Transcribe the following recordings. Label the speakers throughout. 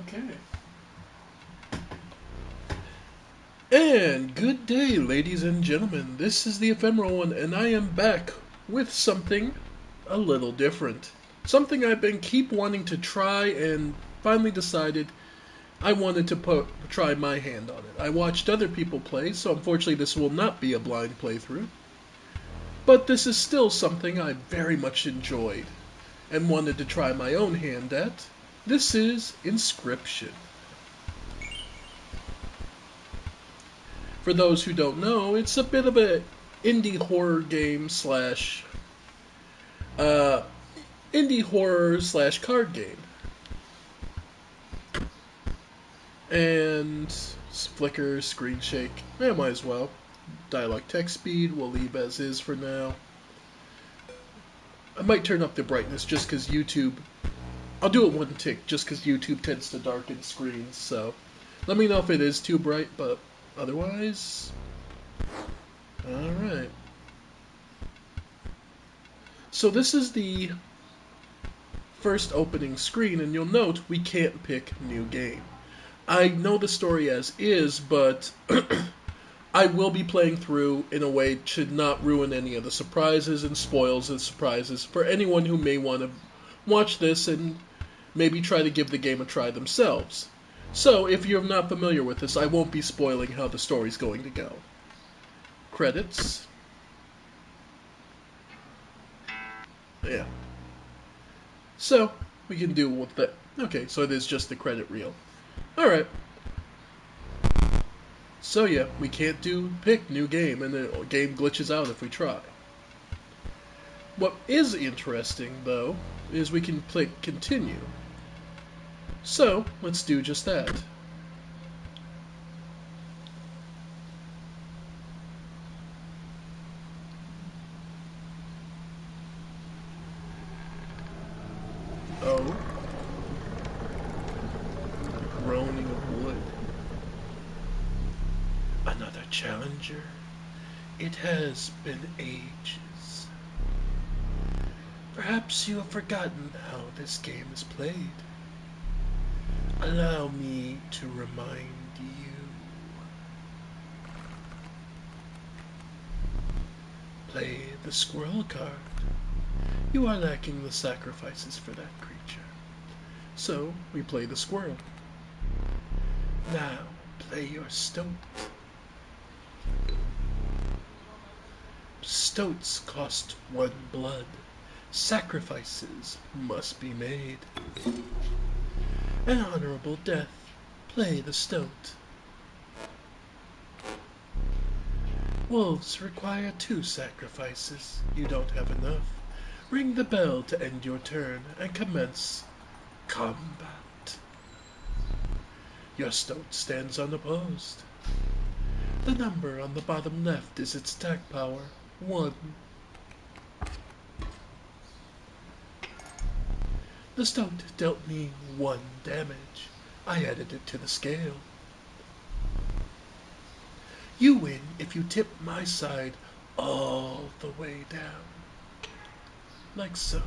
Speaker 1: Okay. And good day, ladies and gentlemen. This is the Ephemeral One, and I am back with something a little different. Something I've been keep wanting to try, and finally decided I wanted to try my hand on it. I watched other people play, so unfortunately this will not be a blind playthrough. But this is still something I very much enjoyed and wanted to try my own hand at. This is Inscryption. For those who don't know, it's a bit of a indie horror game slash uh, indie horror slash card game. And flicker, screen shake. Yeah, might as well. Dialogue text speed we'll leave as is for now. I might turn up the brightness just because YouTube. I'll do it one tick just because YouTube tends to darken screens. So let me know if it is too bright, but otherwise, all right. So this is the first opening screen, and you'll note we can't pick new game. I know the story as is, but I will be playing through in a way to not ruin any of the surprises and spoils the surprises for anyone who may want to watch this and maybe try to give the game a try themselves. So, if you're not familiar with this, I won't be spoiling how the story's going to go. Credits. Yeah. So, we can do with that. Okay, so it is just the credit reel. Alright. So yeah, we can't do pick new game, and the game glitches out if we try. What is interesting, though, is we can click continue. So, let's do just that. Oh. Groaning of wood. Another challenger? It has been ages. Perhaps you have forgotten how this game is played. Allow me to remind you. Play the squirrel card. You are lacking the sacrifices for that creature. So, we play the squirrel. Now, play your stoat. Stoats cost 1 blood. Sacrifices must be made. An honorable death. Play the stoat. Wolves require 2 sacrifices. You don't have enough. Ring the bell to end your turn and commence combat. Your stoat stands unopposed. The number on the bottom left is its attack power, 1. The stoat dealt me 1 damage. I added it to the scale. You win if you tip my side all the way down. Like so.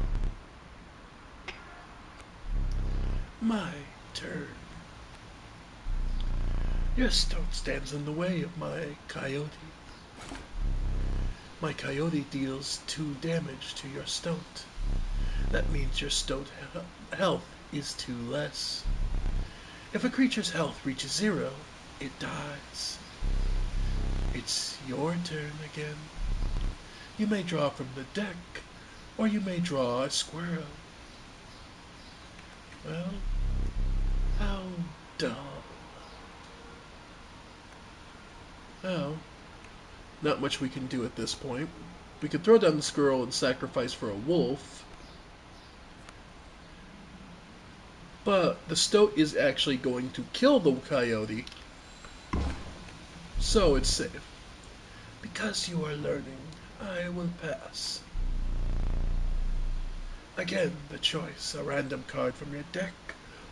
Speaker 1: My turn. Your stoat stands in the way of my coyote. My coyote deals 2 damage to your stoat. That means your stoat health is 2 less. If a creature's health reaches 0, it dies. It's your turn again. You may draw from the deck, or you may draw a squirrel. Well, how dull. Well, not much we can do at this point. We could throw down the squirrel and sacrifice for a wolf. But the stoat is actually going to kill the coyote. So it's safe. Because you are learning, I will pass. Again, the choice, a random card from your deck,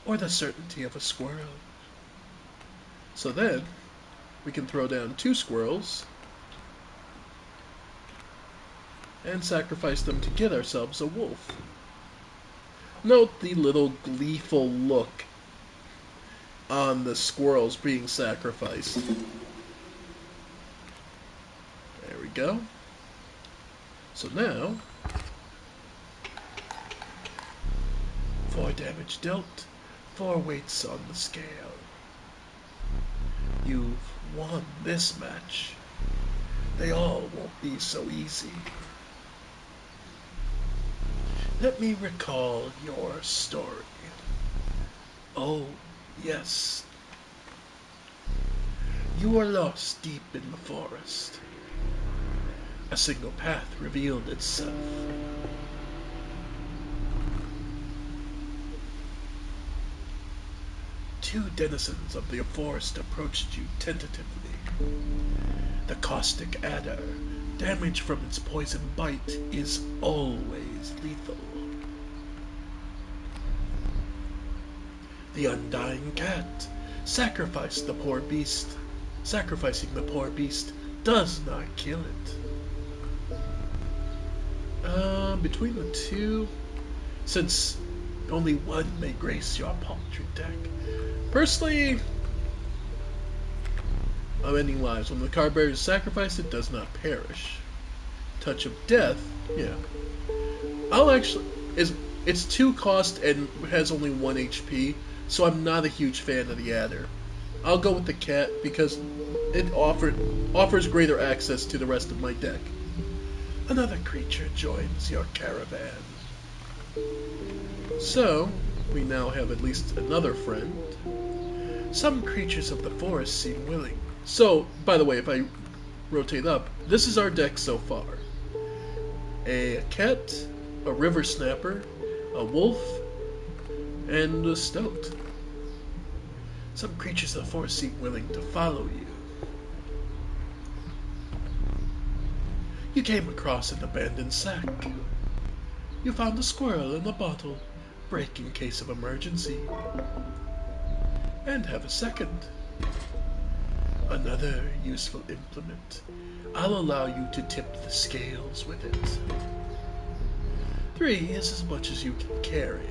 Speaker 1: or the certainty of a squirrel. So then, we can throw down 2 squirrels, and sacrifice them to get ourselves a wolf. Note the little gleeful look on the squirrels being sacrificed. There we go. So now, 4 damage dealt, 4 weights on the scale. You've won this match. They all won't be so easy. Let me recall your story. Oh, yes. You were lost deep in the forest. A single path revealed itself. Two denizens of the forest approached you tentatively. The caustic adder, damage from its poison bite, is always lethal. The undying cat, sacrificing the poor beast, does not kill it. Between the two, since only one may grace your paltry deck. Personally, of any lives, when the card bearer is sacrificed, it does not perish. Touch of Death, yeah. It's 2 cost and has only 1 HP, so I'm not a huge fan of the adder. I'll go with the cat because it offers greater access to the rest of my deck. Another creature joins your caravan. So, we now have at least another friend. Some creatures of the forest seem willing. So, by the way, if I rotate up, this is our deck so far. A cat, a river snapper, a wolf, and a stoat. Some creatures of the forest seem willing to follow you. You came across an abandoned sack. You found a squirrel in a bottle, break in case of emergency. And have a second. Another useful implement. I'll allow you to tip the scales with it. 3 is as much as you can carry.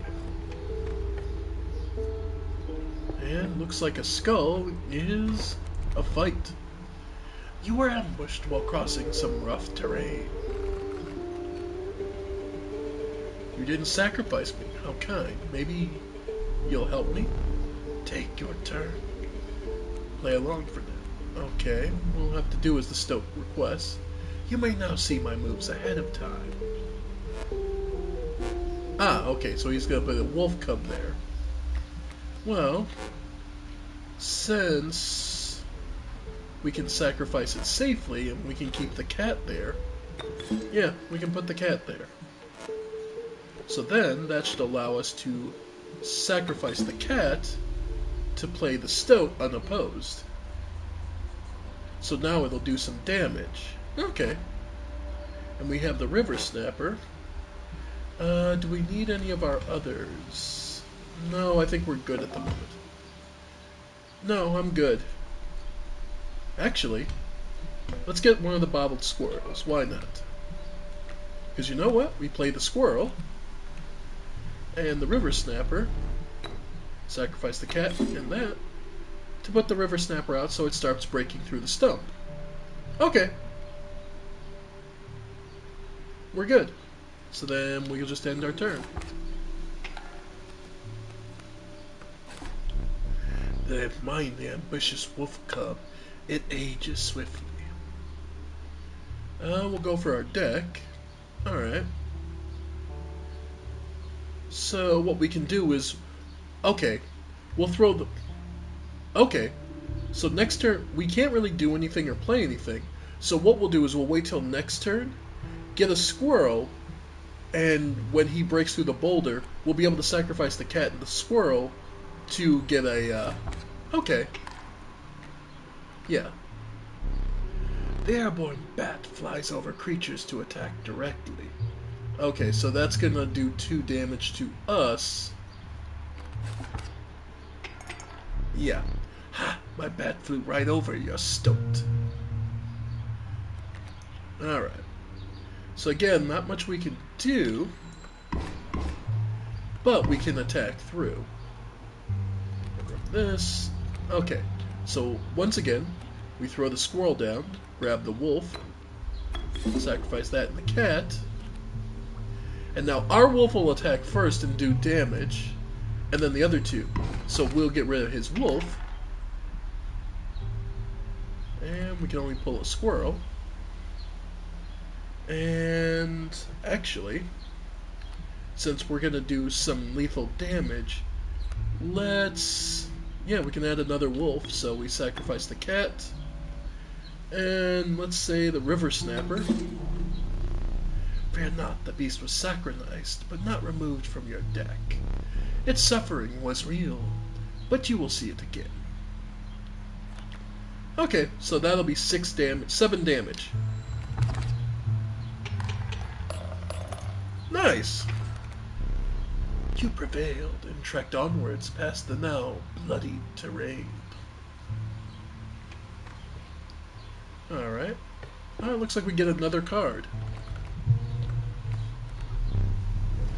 Speaker 1: And looks like a skull is a fight. You were ambushed while crossing some rough terrain. You didn't sacrifice me. How kind. Maybe you'll help me? Take your turn. Play along for now. Okay, what we'll have to do as the stoat requests. You may now see my moves ahead of time. Ah, okay, so he's gonna put a wolf cub there. Well, since we can sacrifice it safely and we can keep the cat there, yeah, we can put the cat there. So then, that should allow us to sacrifice the cat to play the stoat unopposed. So now it'll do some damage. Okay. And we have the river snapper. Do we need any of our others? No, I think we're good at the moment. No, I'm good. Actually, let's get one of the bottled squirrels. Why not? Because you know what? We play the squirrel and the river snapper. Sacrifice the cat and that to put the river snapper out so it starts breaking through the stump. Okay. We're good. So then we'll just end our turn. Then mind the ambitious wolf cub. It ages swiftly. We'll go for our deck. Alright. So what we can do is... Okay. We'll throw the... Okay. So next turn, we can't really do anything or play anything. So what we'll do is we'll wait till next turn, get a squirrel, and when he breaks through the boulder, we'll be able to sacrifice the cat and the squirrel to get a, okay. Yeah. The airborne bat flies over creatures to attack directly. Okay, so that's gonna do 2 damage to us. Yeah. Ha! My bat flew right over your stoat. Alright. So again, not much we can do, but we can attack through. this. Okay, so once again, we throw the squirrel down, grab the wolf, sacrifice that and the cat, and now our wolf will attack first and do damage, and then the other two. So we'll get rid of his wolf, and we can only pull a squirrel. And actually, since we're gonna do some lethal damage, yeah, we can add another wolf. So we sacrifice the cat, and let's say the river snapper. Fear not, the beast was sacrificed, but not removed from your deck. Its suffering was real, but you will see it again. Okay, so that'll be 7 damage. Nice! You prevailed and trekked onwards past the now bloody terrain. Alright. Oh, it looks like we get another card.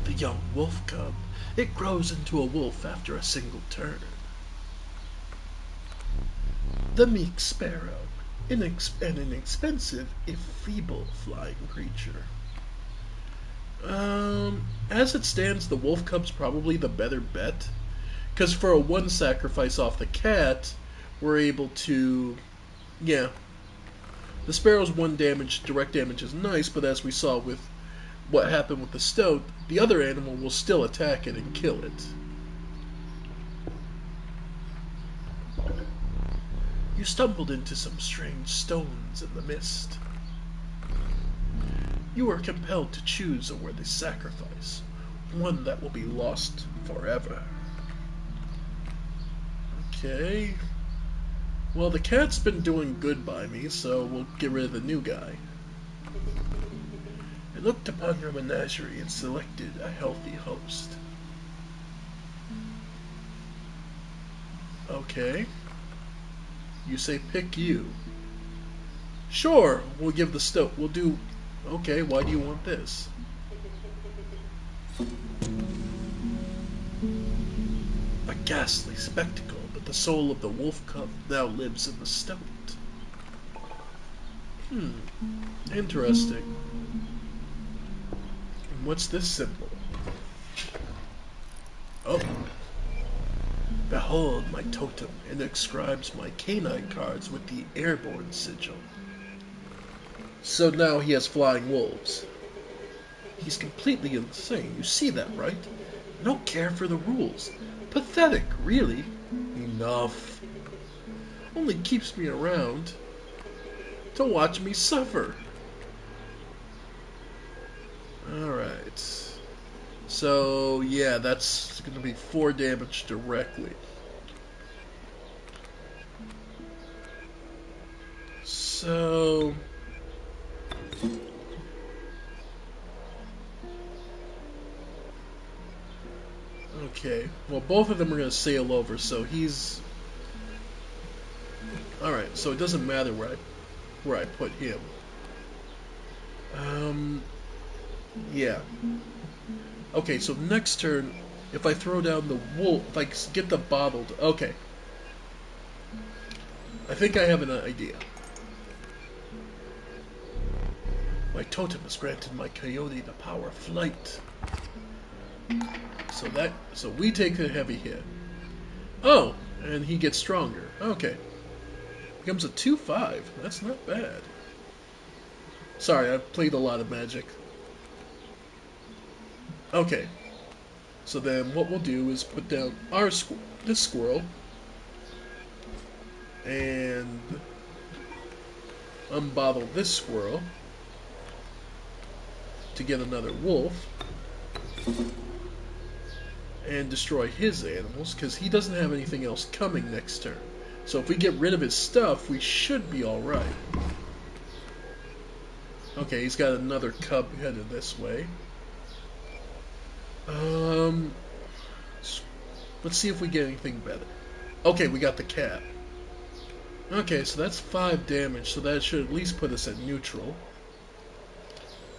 Speaker 1: The young wolf cub. It grows into a wolf after a single turn. The meek sparrow. An inexpensive, if feeble, flying creature. As it stands, the wolf cub's probably the better bet. Because for a 1 sacrifice off the cat, we're able to... Yeah. The sparrow's 1 damage, direct damage is nice, but as we saw with what happened with the stoat, the other animal will still attack it and kill it. You stumbled into some strange stones in the mist. You are compelled to choose a worthy sacrifice, one that will be lost forever. Okay. Well, the cat's been doing good by me, so we'll get rid of the new guy. I looked upon your menagerie and selected a healthy host. Okay. You say pick you. Sure, we'll give the stoat. We'll do... Okay, why do you want this? A ghastly spectacle, but the soul of the wolf cub now lives in the stoat. Interesting. And what's this symbol? Oh. Behold my totem, and inscribes my canine cards with the airborne sigil. So now he has flying wolves. He's completely insane. You see that, right? No care for the rules. Pathetic, really. Enough. Only keeps me around to watch me suffer. Alright. So, yeah, that's going to be 4 damage directly. So... Okay, well both of them are going to sail over, so he's... Alright, so it doesn't matter where I put him. Yeah. Okay, so next turn, if I throw down the wolf, if I get the bottled... Okay. I think I have an idea. My totem has granted my coyote the power of flight. So we take a heavy hit. Oh, and he gets stronger. Okay. Becomes a 2/5. That's not bad. Sorry, I've played a lot of Magic. Okay. So then what we'll do is put down this squirrel and unbottle this squirrel to get another wolf and destroy his animals, because he doesn't have anything else coming next turn. So if we get rid of his stuff, we should be alright. Okay, he's got another cub headed this way. Let's see if we get anything better. Okay, we got the cat. Okay, so that's 5 damage, so that should at least put us at neutral.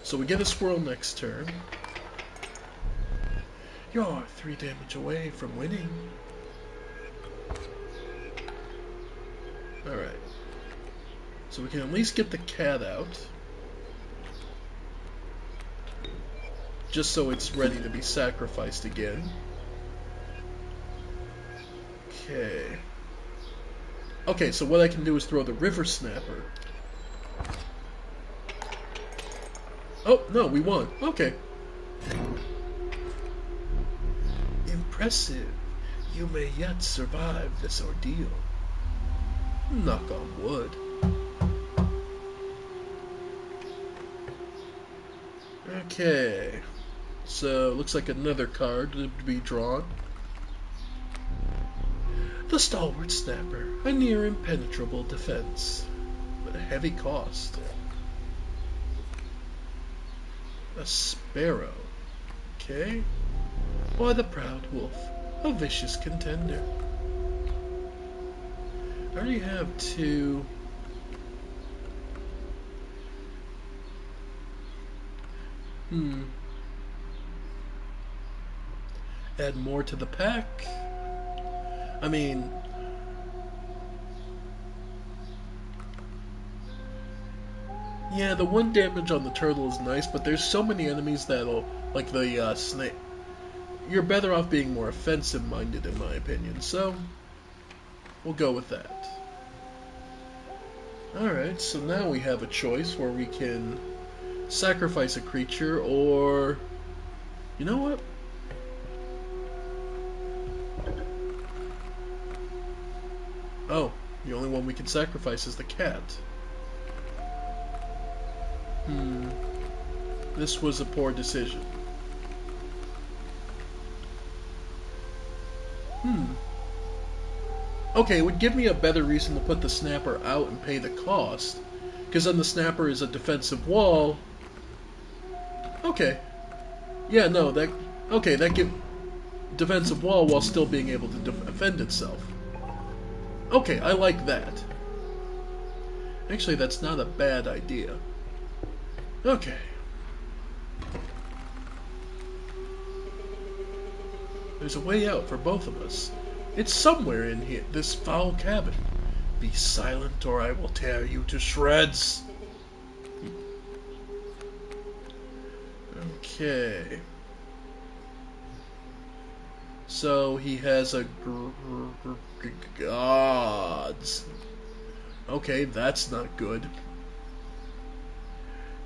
Speaker 1: So we get a squirrel next turn. You're 3 damage away from winning. Alright. So we can at least get the cat out. Just so it's ready to be sacrificed again. Okay. Okay, so what I can do is throw the river snapper. Oh, no, we won. Okay. Impressive. You may yet survive this ordeal. Knock on wood. Okay. So, looks like another card to be drawn. The Stalwart Snapper. A near impenetrable defense, but a heavy cost. A Sparrow. Okay. Why the Proud Wolf. A vicious contender. I already have two. Add more to the pack. I mean, yeah, the 1 damage on the turtle is nice, but there's so many enemies that'll, like the snake. You're better off being more offensive minded, in my opinion. So, we'll go with that. Alright, so now we have a choice where we can sacrifice a creature, or... You know what? Oh, the only one we can sacrifice is the cat. This was a poor decision. Okay, it would give me a better reason to put the snapper out and pay the cost. Because then the snapper is a defensive wall. Okay. Yeah, no, that... Okay, that give... defensive wall while still being able to defend itself. Okay, I like that. Actually, that's not a bad idea. Okay. There's a way out for both of us. It's somewhere in here, this foul cabin. Be silent or I will tear you to shreds. Okay. So he has a gods. Okay, that's not good.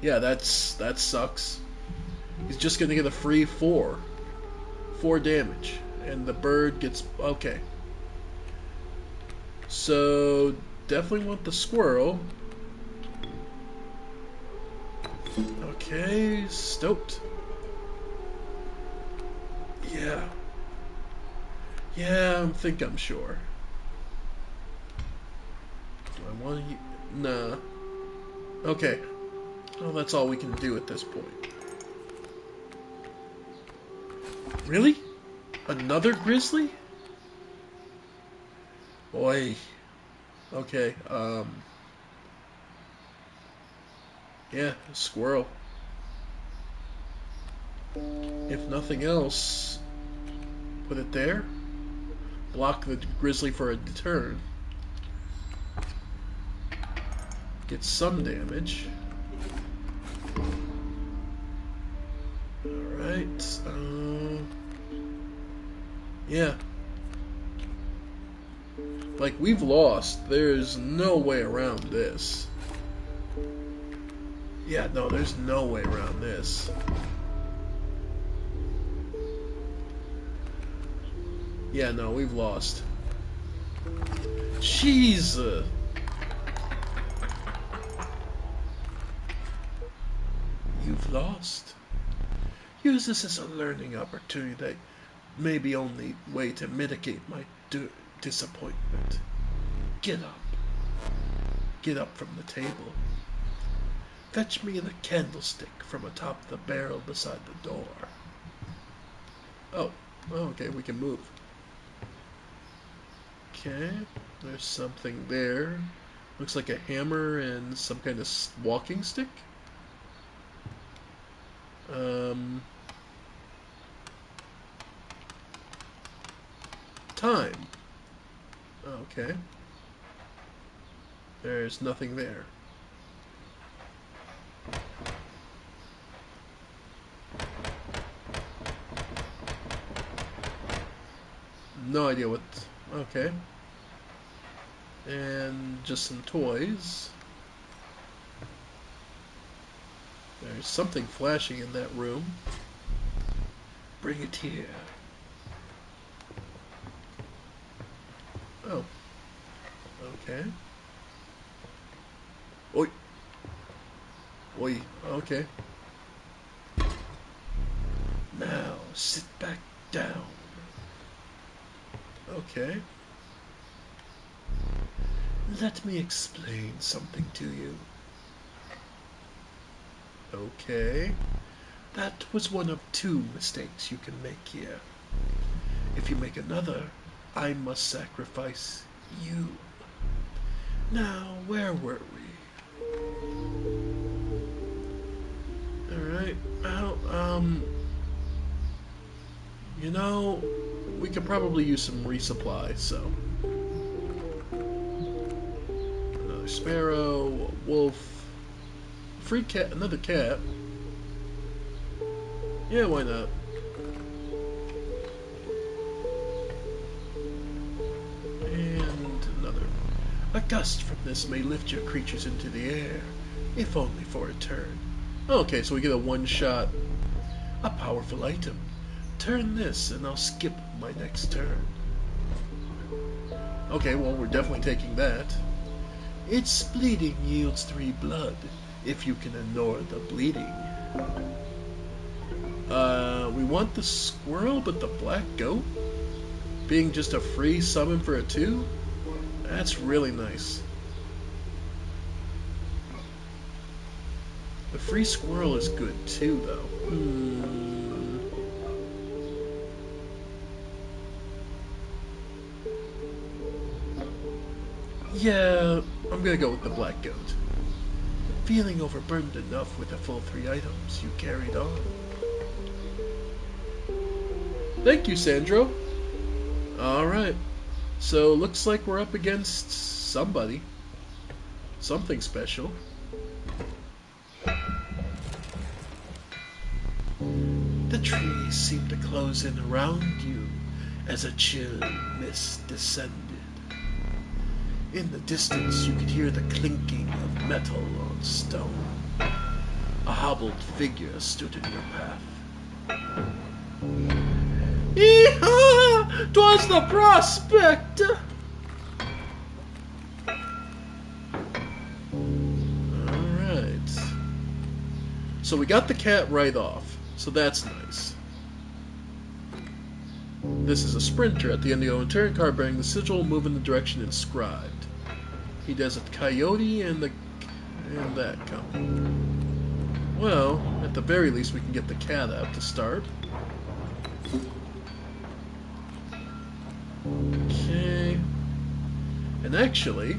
Speaker 1: Yeah, that sucks. He's just gonna get a free 4 damage, and the bird gets okay. So definitely want the squirrel. Okay, stoked. Yeah. Yeah, I think I'm sure. Do I want to... Nah. Okay. Well, that's all we can do at this point. Really? Another grizzly? Boy. Okay, yeah, a squirrel. If nothing else, put it there. Block the grizzly for a turn. Get some damage. Alright, yeah. Like, we've lost. There's no way around this. Yeah, no, there's no way around this. Yeah, no, we've lost. Jeez. You've lost. Use this as a learning opportunity that may be only way to mitigate my disappointment. Get up. Get up from the table. Fetch me the candlestick from atop the barrel beside the door. Oh, okay, we can move. Okay, there's something there. Looks like a hammer and some kind of walking stick. Time. Okay. There's nothing there. No idea what... Okay. And just some toys. There's something flashing in that room. Bring it here. Oh. Okay. Oi. Oi. Okay. Now, sit back down. Okay. Let me explain something to you. Okay. That was one of two mistakes you can make here. If you make another, I must sacrifice you. Now, where were we? Alright, well, you know, we could probably use some resupply, so. Another sparrow, a wolf, free cat, another cat. Yeah, why not? And another. A gust from this may lift your creatures into the air, if only for a turn. Okay, so we get a one-shot. A powerful item. Turn this and I'll skip my next turn. Okay, well, we're definitely taking that. Its bleeding yields 3 blood, if you can ignore the bleeding. We want the squirrel, but the black goat? Being just a free summon for a 2? That's really nice. The free squirrel is good too, though. Yeah, I'm gonna go with the black goat. Feeling overburdened enough with the full 3 items, you carried on. Thank you, Sandro. Alright. So, looks like we're up against somebody. Something special. The trees seemed to close in around you as a chill mist descended. In the distance, you could hear the clinking of metal on stone. A hobbled figure stood in your path. Yee-haw! 'Twas the prospect! Alright. So we got the cat right off, so that's nice. This is a sprinter. At the end of your own turn, card bearing the sigil will move in the direction inscribed. He does a coyote and that coming. Well, at the very least we can get the cat out to start. Okay. And actually...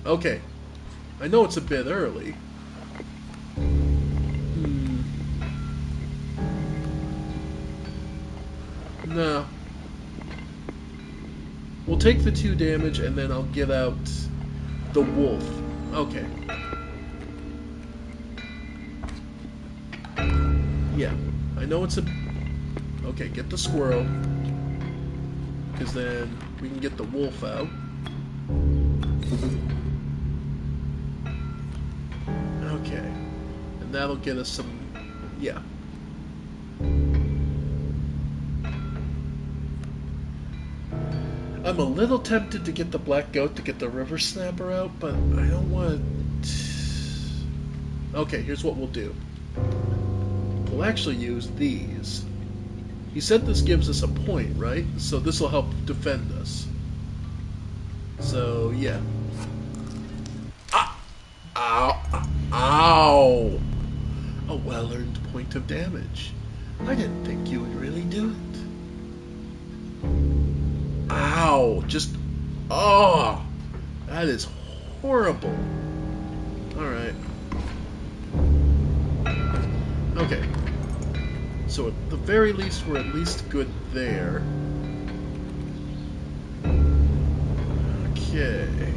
Speaker 1: Okay. I know it's a bit early. No. We'll take the 2 damage and then I'll get out the wolf. Okay. Yeah. I know it's a... Okay, get the squirrel. Because then we can get the wolf out. Okay. And that'll get us some... Yeah. I'm a little tempted to get the black goat to get the river snapper out, but I don't want to... Okay, here's what we'll do. We'll actually use these. He said this gives us a point, right? So this will help defend us. So, yeah. Ah! Ow! Ow! A well-earned point of damage. I didn't think you would really do it. Ow! Just... Oh! That is horrible. Alright. Okay. So at the very least, we're at least good there. Okay.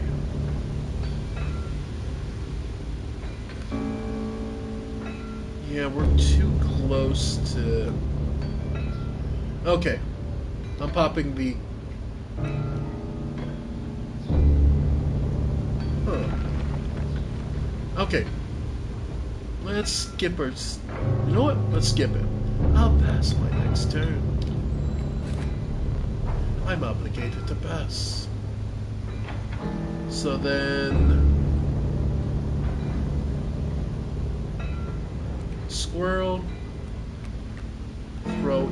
Speaker 1: Yeah, we're too close to... Okay. I'm popping the... Huh. Okay. Let's skip our... You know what? Let's skip it. I'll pass my next turn. I'm obligated to pass. So then... Squirrel. Throw.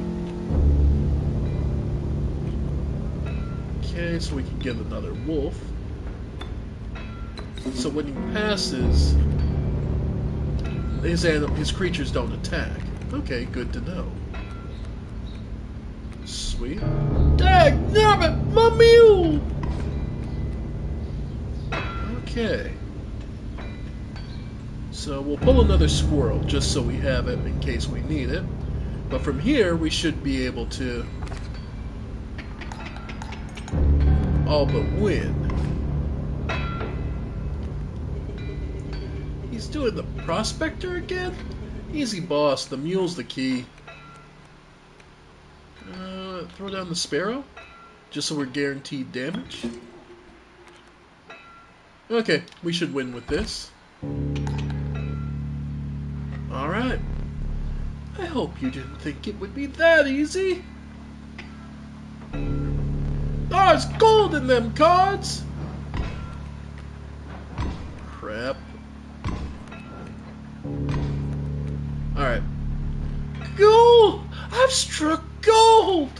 Speaker 1: Okay, so we can get another wolf. So when he passes, his creatures don't attack. Okay, good to know. Sweet. Dagnabbit, my mule! Okay. So we'll pull another squirrel just so we have it in case we need it. But from here we should be able to all but win. He's doing the prospector again? Easy boss, the mule's the key. Throw down the sparrow? Just so we're guaranteed damage? Okay, we should win with this. Alright. I hope you didn't think it would be that easy. There's gold in them cards! Crap. Alright. Gold! I've struck gold!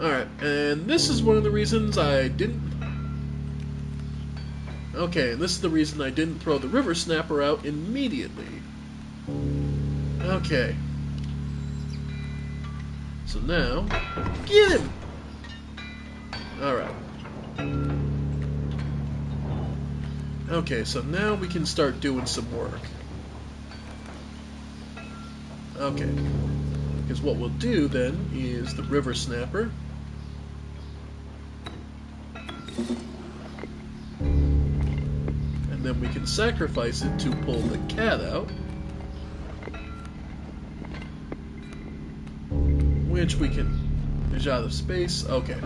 Speaker 1: Alright, and this is one of the reasons I didn't... Okay, and this is the reason I didn't throw the river snapper out immediately. Okay. So now, get him! Alright. Okay, so now we can start doing some work. Okay. Because what we'll do then is the river snapper. And then we can sacrifice it to pull the cat out. Which we can... Is out of space. Okay.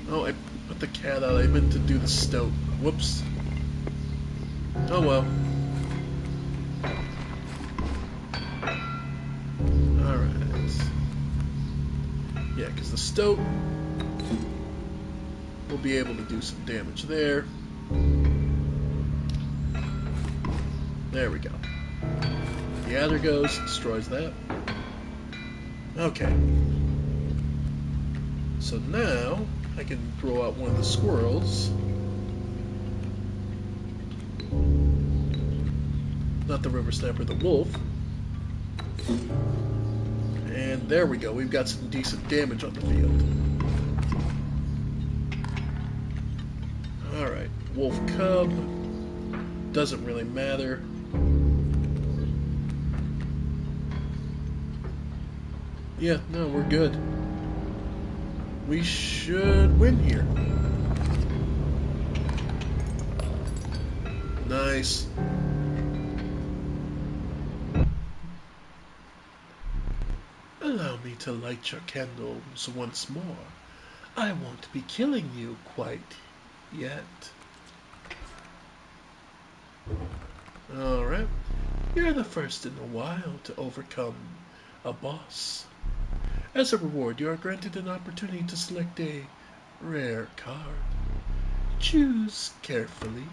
Speaker 1: Oh, I put the cat out. I meant to do the stoat. Whoops. Oh well. Alright. Yeah, because the stoat will be able to do some damage there. There we go. The adder goes, destroys that. Okay. So now I can throw out one of the squirrels. Not the river snapper, the wolf. And there we go. We've got some decent damage on the field. Alright. Wolf cub. Doesn't really matter. Yeah, no, we're good. We should win here. Nice. Allow me to light your candles once more. I won't be killing you quite yet. Alright. You're the first in a while to overcome a boss. As a reward, you are granted an opportunity to select a rare card. Choose carefully.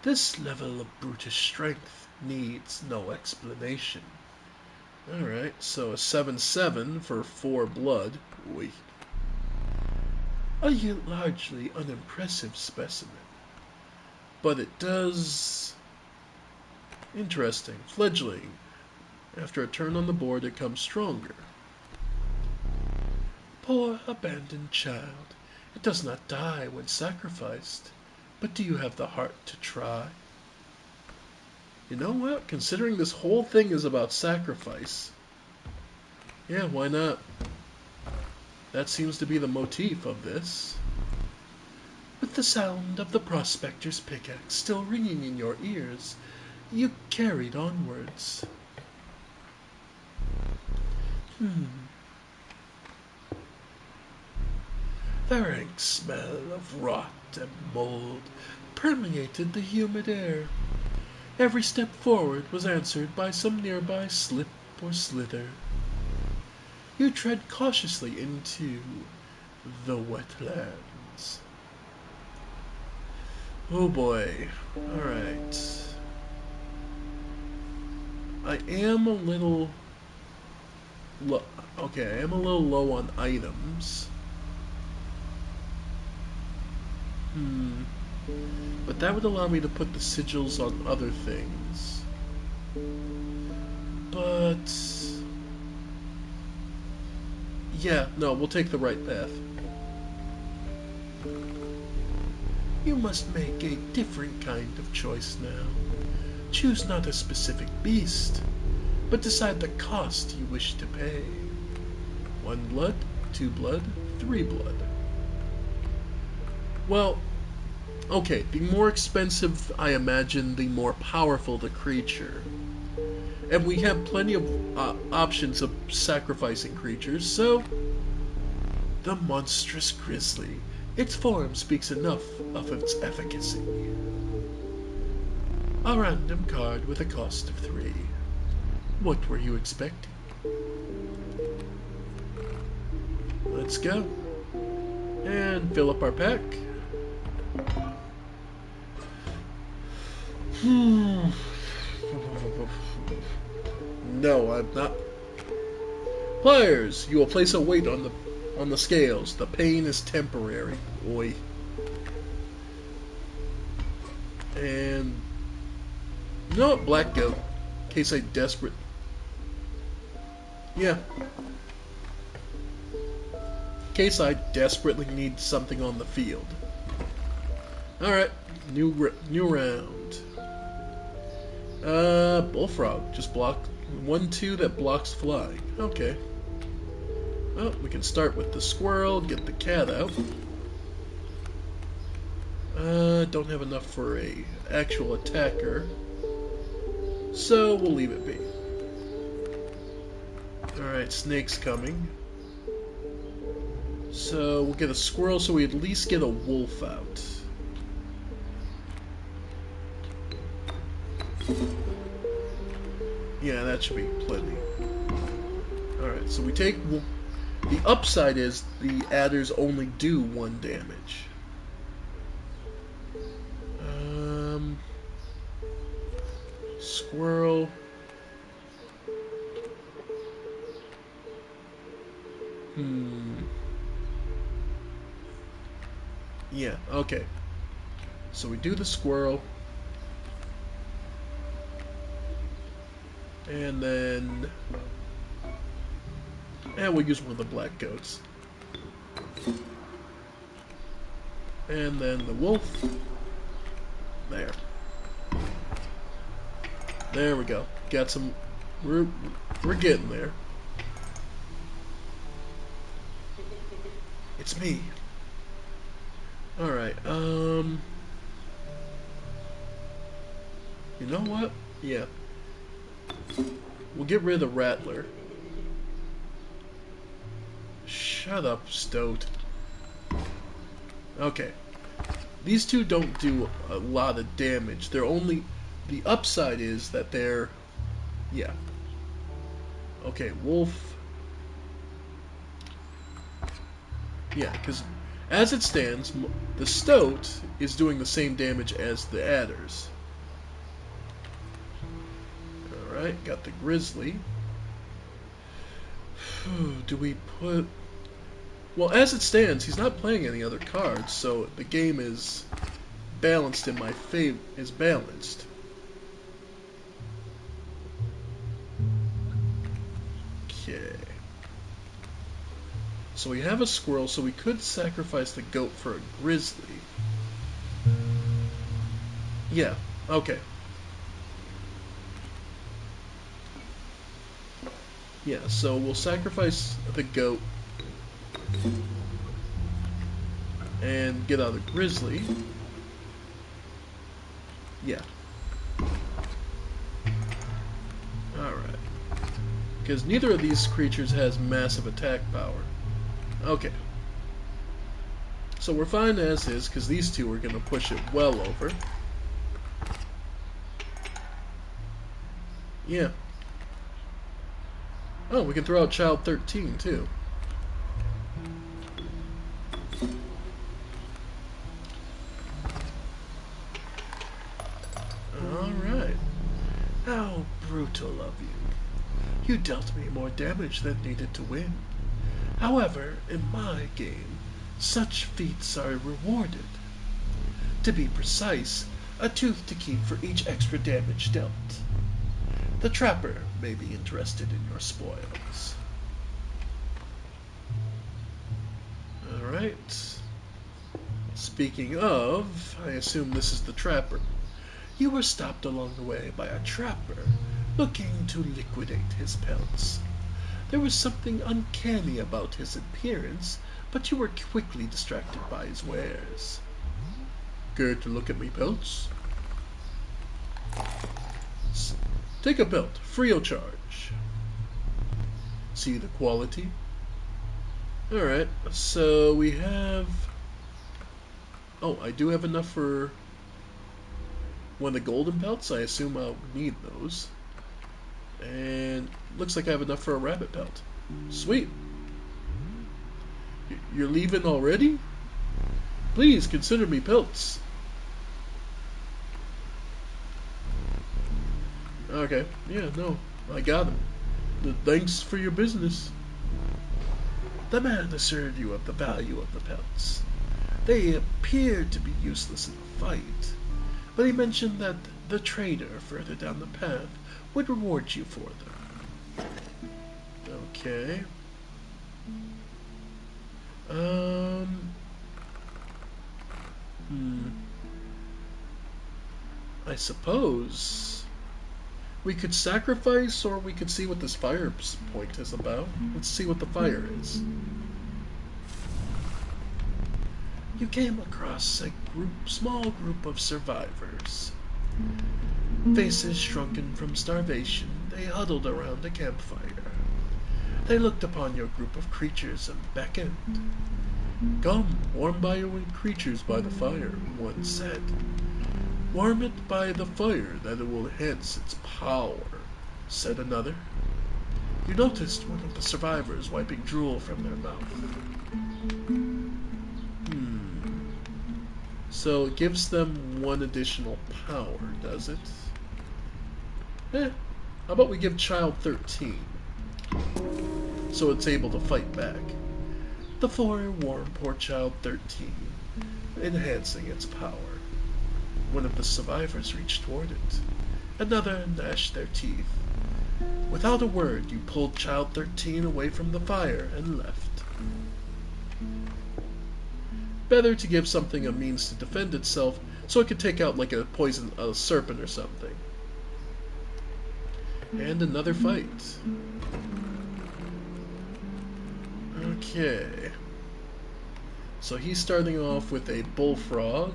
Speaker 1: This level of brutish strength needs no explanation. Alright, so a 7/7 for 4 blood. Wait. A largely unimpressive specimen. But it does... Interesting. Fledgling. After a turn on the board, it comes stronger. Poor abandoned child. It does not die when sacrificed. But do you have the heart to try? You know what? Considering this whole thing is about sacrifice, yeah, why not? That seems to be the motif of this. With the sound of the prospector's pickaxe still ringing in your ears, you carried onwards. The rank smell of rot and mold permeated the humid air. Every step forward was answered by some nearby slip or slither. You tread cautiously into the wetlands. Oh boy. Alright. I am a little low. Okay, I am a little low on items. But that would allow me to put the sigils on other things. But yeah, no, we'll take the right path. You must make a different kind of choice now. Choose not a specific beast, but decide the cost you wish to pay. 1 blood, 2 blood, 3 blood. Well, okay, the more expensive I imagine, the more powerful the creature. And we have plenty of options of sacrificing creatures, so the monstrous grizzly. Its form speaks enough of its efficacy. A random card with a cost of 3. What were you expecting? Let's go. And fill up our pack. No, I'm not. Pliers, you will place a weight on the scales. The pain is temporary. Oi. And no, black goat. In case I desperate. Yeah. In case I desperately need something on the field. All right, new round. Bullfrog, just block 1/2 that blocks flying. Okay. Well, we can start with the squirrel, get the cat out. Don't have enough for a actual attacker, so we'll leave it be. Alright, snake's coming. So we'll get a squirrel so we at least get a wolf out. Yeah, that should be plenty. Alright, so we take... The upside is the adders only do 1 damage. Squirrel. Yeah, okay. So we do the squirrel. And then... And we'll use one of the black goats. And then the wolf. There. There we go. Got some... We're getting there. It's me. Alright, you know what? Yeah. We'll get rid of the rattler. Shut up, Stoat. Okay. These two don't do a lot of damage. They're only... The upside is that they're... Yeah. Okay, wolf. Yeah, because as it stands, the Stoat is doing the same damage as the adders. Alright, got the grizzly. Do we put... Well, as it stands, he's not playing any other cards, so the game is balanced in my favor. Is balanced. Okay. So we have a squirrel, so we could sacrifice the goat for a grizzly. Yeah, okay. Yeah, so we'll sacrifice the goat. and get out a grizzly. Yeah. Alright. Because neither of these creatures has massive attack power. Okay. So we're fine as is, because these two are going to push it well over. Yeah. Oh, we can throw out Child 13, too. Alright. How brutal of you. You dealt me more damage than needed to win. However, in my game, such feats are rewarded. To be precise, a tooth to keep for each extra damage dealt. The trapper may be interested in your spoils. Alright. Speaking of, I assume this is the trapper. You were stopped along the way by a trapper looking to liquidate his pelts. There was something uncanny about his appearance, but you were quickly distracted by his wares. Care to look at me pelts? Take a pelt, free of charge. See the quality? Alright, so we have... Oh, I do have enough for one of the golden pelts. I assume I'll need those. And looks like I have enough for a rabbit pelt. Sweet. You're leaving already? Please consider me pelts. Okay, yeah, no, I got him. Thanks for your business. The man assured you of the value of the pelts. They appeared to be useless in a fight, but he mentioned that the trader further down the path would reward you for them. Okay. I suppose we could sacrifice, or we could see what this fire point is about. Let's see what the fire is. You came across a small group of survivors. Faces shrunken from starvation, they huddled around a campfire. They looked upon your group of creatures and beckoned. Come, warm by your creatures by the fire, one said. Warm it by the fire, that it will enhance its power, said another. You noticed one of the survivors wiping drool from their mouth. So it gives them one additional power, does it? How about we give Child 13, so it's able to fight back. The fire warmed poor Child 13, enhancing its power. One of the survivors reached toward it. Another gnashed their teeth. Without a word, you pulled Child 13 away from the fire and left. Better to give something a means to defend itself, so it could take out like a serpent or something. And another fight. Okay. So he's starting off with a bullfrog.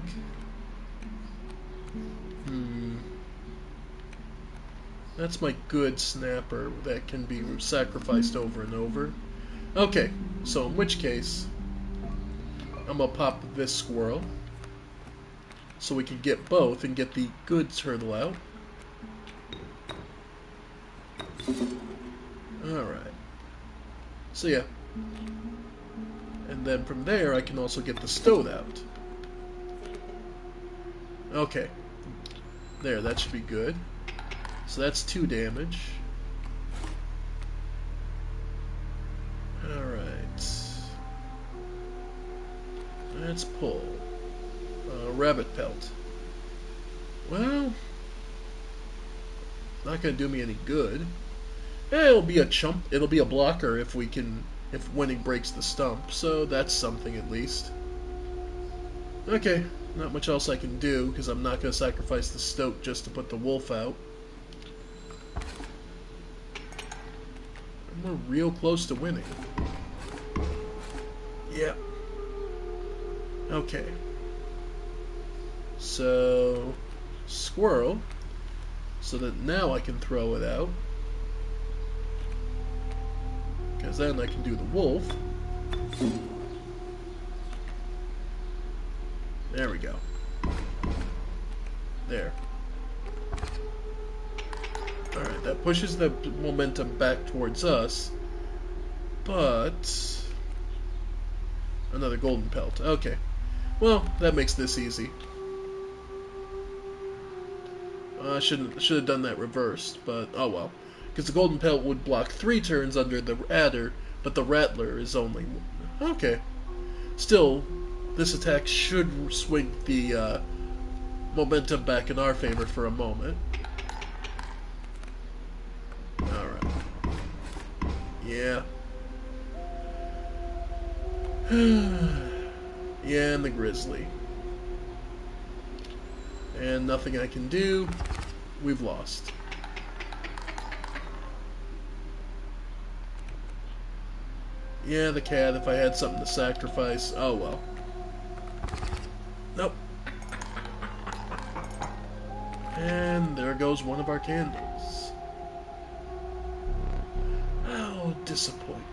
Speaker 1: That's my good snapper that can be sacrificed over and over. Okay, so in which case, I'm gonna pop this squirrel so we can get both and get the good turtle out. Alright. So yeah. And then from there I can also get the stoat out. Okay. There, that should be good. So that's 2 damage. Alright. Let's pull. Rabbit pelt. Well, not gonna do me any good. It'll be a chump. It'll be a blocker if when he breaks the stump. So that's something at least. Okay, not much else I can do because I'm not gonna sacrifice the stoat just to put the wolf out. We're real close to winning. Yep. Okay. So, squirrel, so that now I can throw it out. Because then I can do the wolf. There we go. There. Alright, that pushes the momentum back towards us. But another golden pelt. Okay. Well, that makes this easy. I should have done that reversed, but oh well. Because the golden pelt would block 3 turns under the adder, but the rattler is only one. Okay. Still, this attack should swing the momentum back in our favor for a moment. Alright. Yeah. Yeah, and the grizzly. And nothing I can do. We've lost. Yeah, the cat, if I had something to sacrifice. Oh well. Nope. And there goes one of our candles. How disappointing.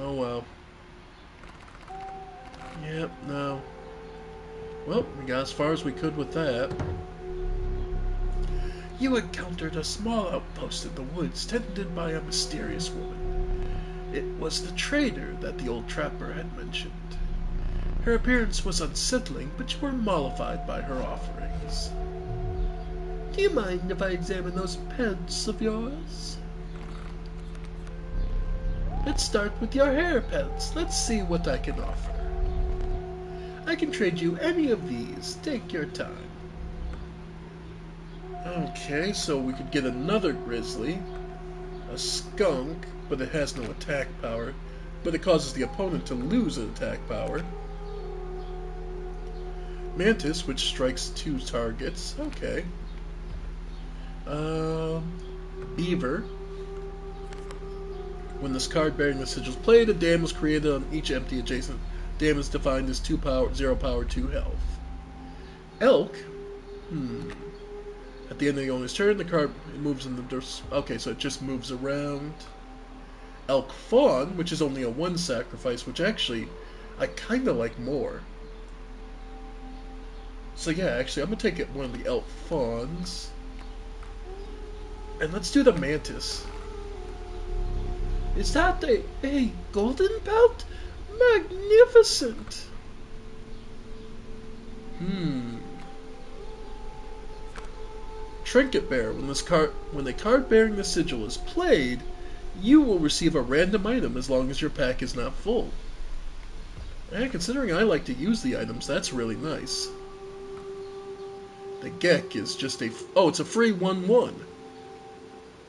Speaker 1: Oh well. Yep, no. Well, we got as far as we could with that. You encountered a small outpost in the woods tended by a mysterious woman. It was the trader that the old trapper had mentioned. Her appearance was unsettling, but you were mollified by her offerings. Do you mind if I examine those pelts of yours? Let's start with your hair pelts. Let's see what I can offer. I can trade you any of these. Take your time. Okay, so we could get another grizzly. A skunk, but it has no attack power. But it causes the opponent to lose an attack power. Mantis, which strikes 2 targets. Okay. Beaver. When this card bearing the sigil is played, a dam is created on each empty adjacent. Dam is defined as 2 power, 0 power, 2 health. Elk. At the end of the owner's turn, the card moves in the... Okay, so it just moves around. Elk Fawn, which is only a 1 sacrifice, which actually I kind of like more. So yeah, actually, I'm going to take it one of the Elk Fawns. And let's do the Mantis. Is that a golden belt? Magnificent! Trinket Bearer. When the card bearing the sigil is played, you will receive a random item as long as your pack is not full. And considering I like to use the items, that's really nice. The Gek is just a... Oh, it's a free 1/1.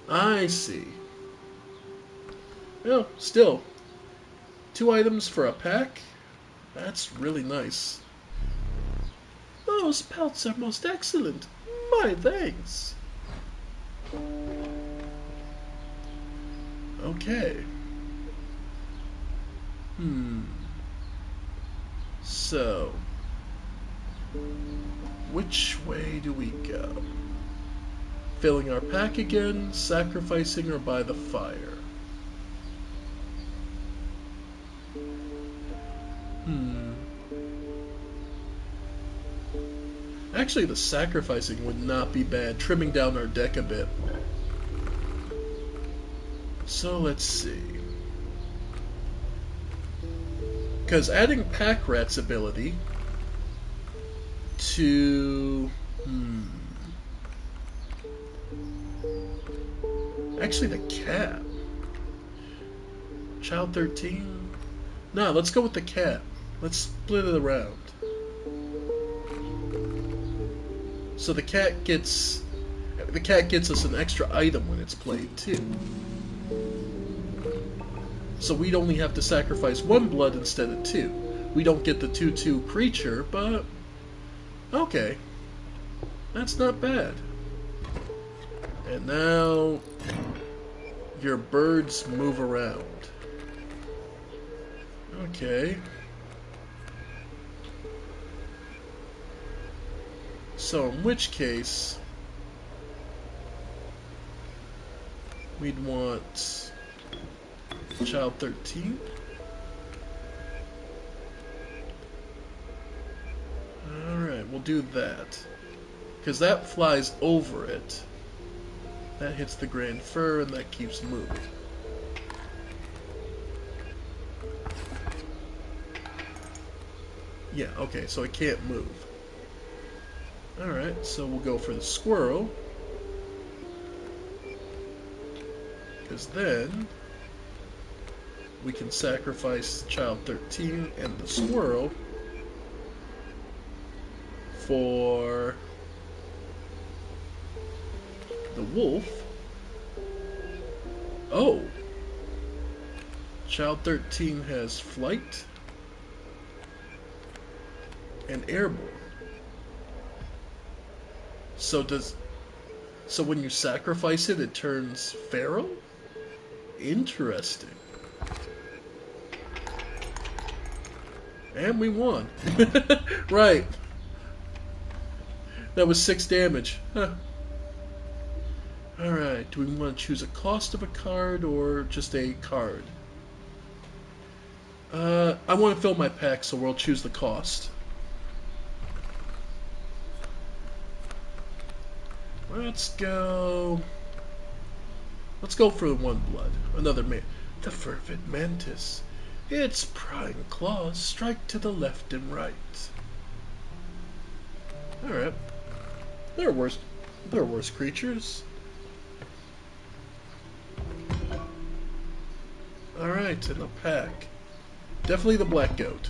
Speaker 1: I see. Well, still. 2 items for a pack? That's really nice. Those pelts are most excellent. My thanks. Okay. So, which way do we go? Filling our pack again, sacrificing, or by the fire? Actually, the sacrificing would not be bad, trimming down our deck a bit. So let's see. Because adding Pack Rat's ability to... Actually, the cat. Child 13? No, let's go with the cat. Let's split it around. So the cat gets us an extra item when it's played too. So we'd only have to sacrifice 1 blood instead of 2. We don't get the 2/2 creature, but okay. That's not bad. And now your birds move around. Okay. So in which case, we'd want child 13. Alright, we'll do that. Because that flies over it. That hits the grand fur and that keeps moving. Yeah, okay, so it can't move. Alright, so we'll go for the squirrel. Because then we can sacrifice child 13 and the squirrel for the wolf. Oh! Child 13 has flight and airborne. So when you sacrifice it, it turns feral? Interesting. And we won. Right. That was 6 damage. Huh. Alright, do we want to choose a cost of a card or just a card? I want to fill my pack, so we'll choose the cost. Let's go for the 1 blood. Another man. The fervent mantis. Its prying claws strike to the left and right. Alright. There are worse creatures. Alright, in the pack. Definitely the black goat.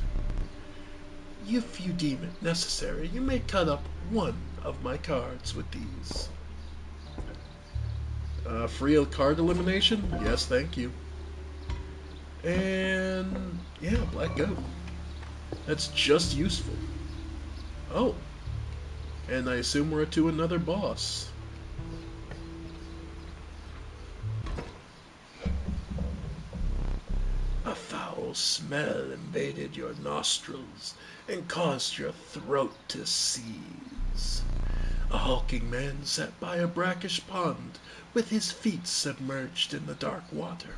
Speaker 1: If you deem it necessary, you may cut up one of my cards with these. Free card elimination? Yes, thank you. And yeah, black goat. That's just useful. Oh. And I assume we're to another boss. A foul smell invaded your nostrils and caused your throat to seize. A hulking man sat by a brackish pond with his feet submerged in the dark water.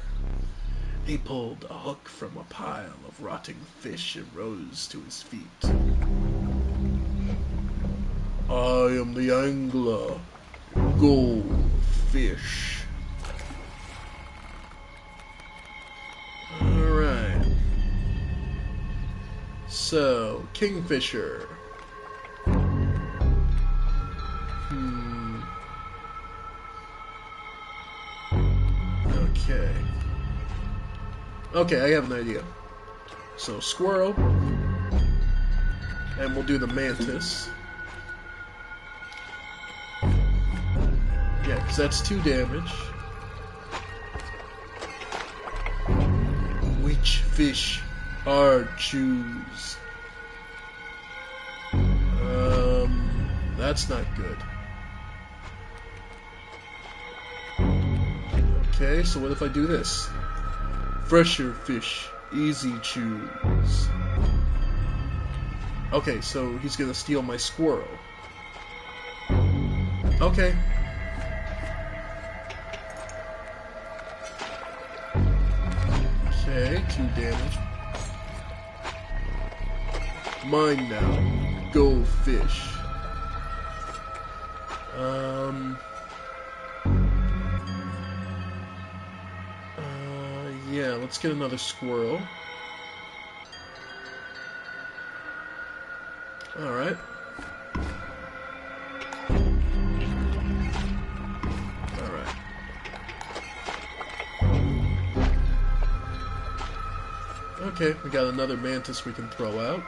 Speaker 1: He pulled a hook from a pile of rotting fish and rose to his feet. I am the angler, goldfish. Alright. So, Kingfisher. Okay. Okay, I have an idea. So, squirrel. And we'll do the mantis. Yeah, because that's 2 damage. Which fish are choose? That's not good. Okay, so what if I do this? Fresher fish, easy choose. Okay, so he's gonna steal my squirrel. Okay. Okay, 2 damage. Mine now. Go fish. Yeah, let's get another squirrel. Alright. Alright. Okay, we got another mantis we can throw out.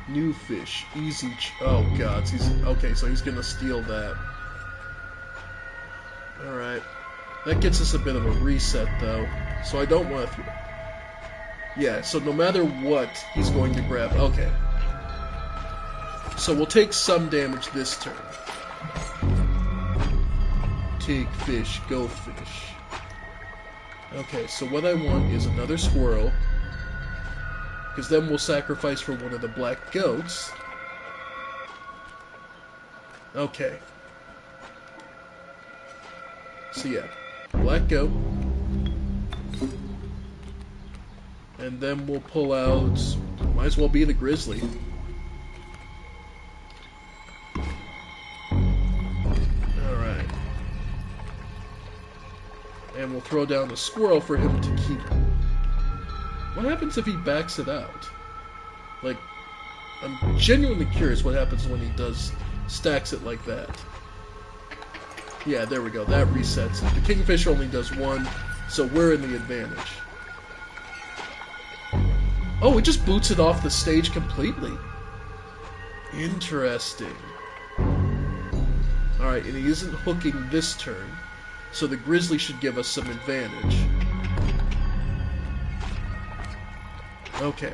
Speaker 1: New fish, easy. Oh god, he's okay. So he's gonna steal that. All right, that gets us a bit of a reset though. So I don't want to. Yeah. So no matter what, he's going to grab. Okay. So we'll take some damage this turn. Take fish, go fish. Okay. So what I want is another squirrel. Because then we'll sacrifice for one of the black goats. Okay. So yeah, black goat. And then we'll pull out, might as well be the grizzly. Alright. And we'll throw down the squirrel for him to keep. What happens if he backs it out? Like, I'm genuinely curious what happens when he stacks it like that. Yeah, there we go, that resets it. The kingfisher only does one, so we're in the advantage. Oh, it just boots it off the stage completely. Interesting. Alright, and he isn't hooking this turn, so the grizzly should give us some advantage. Okay.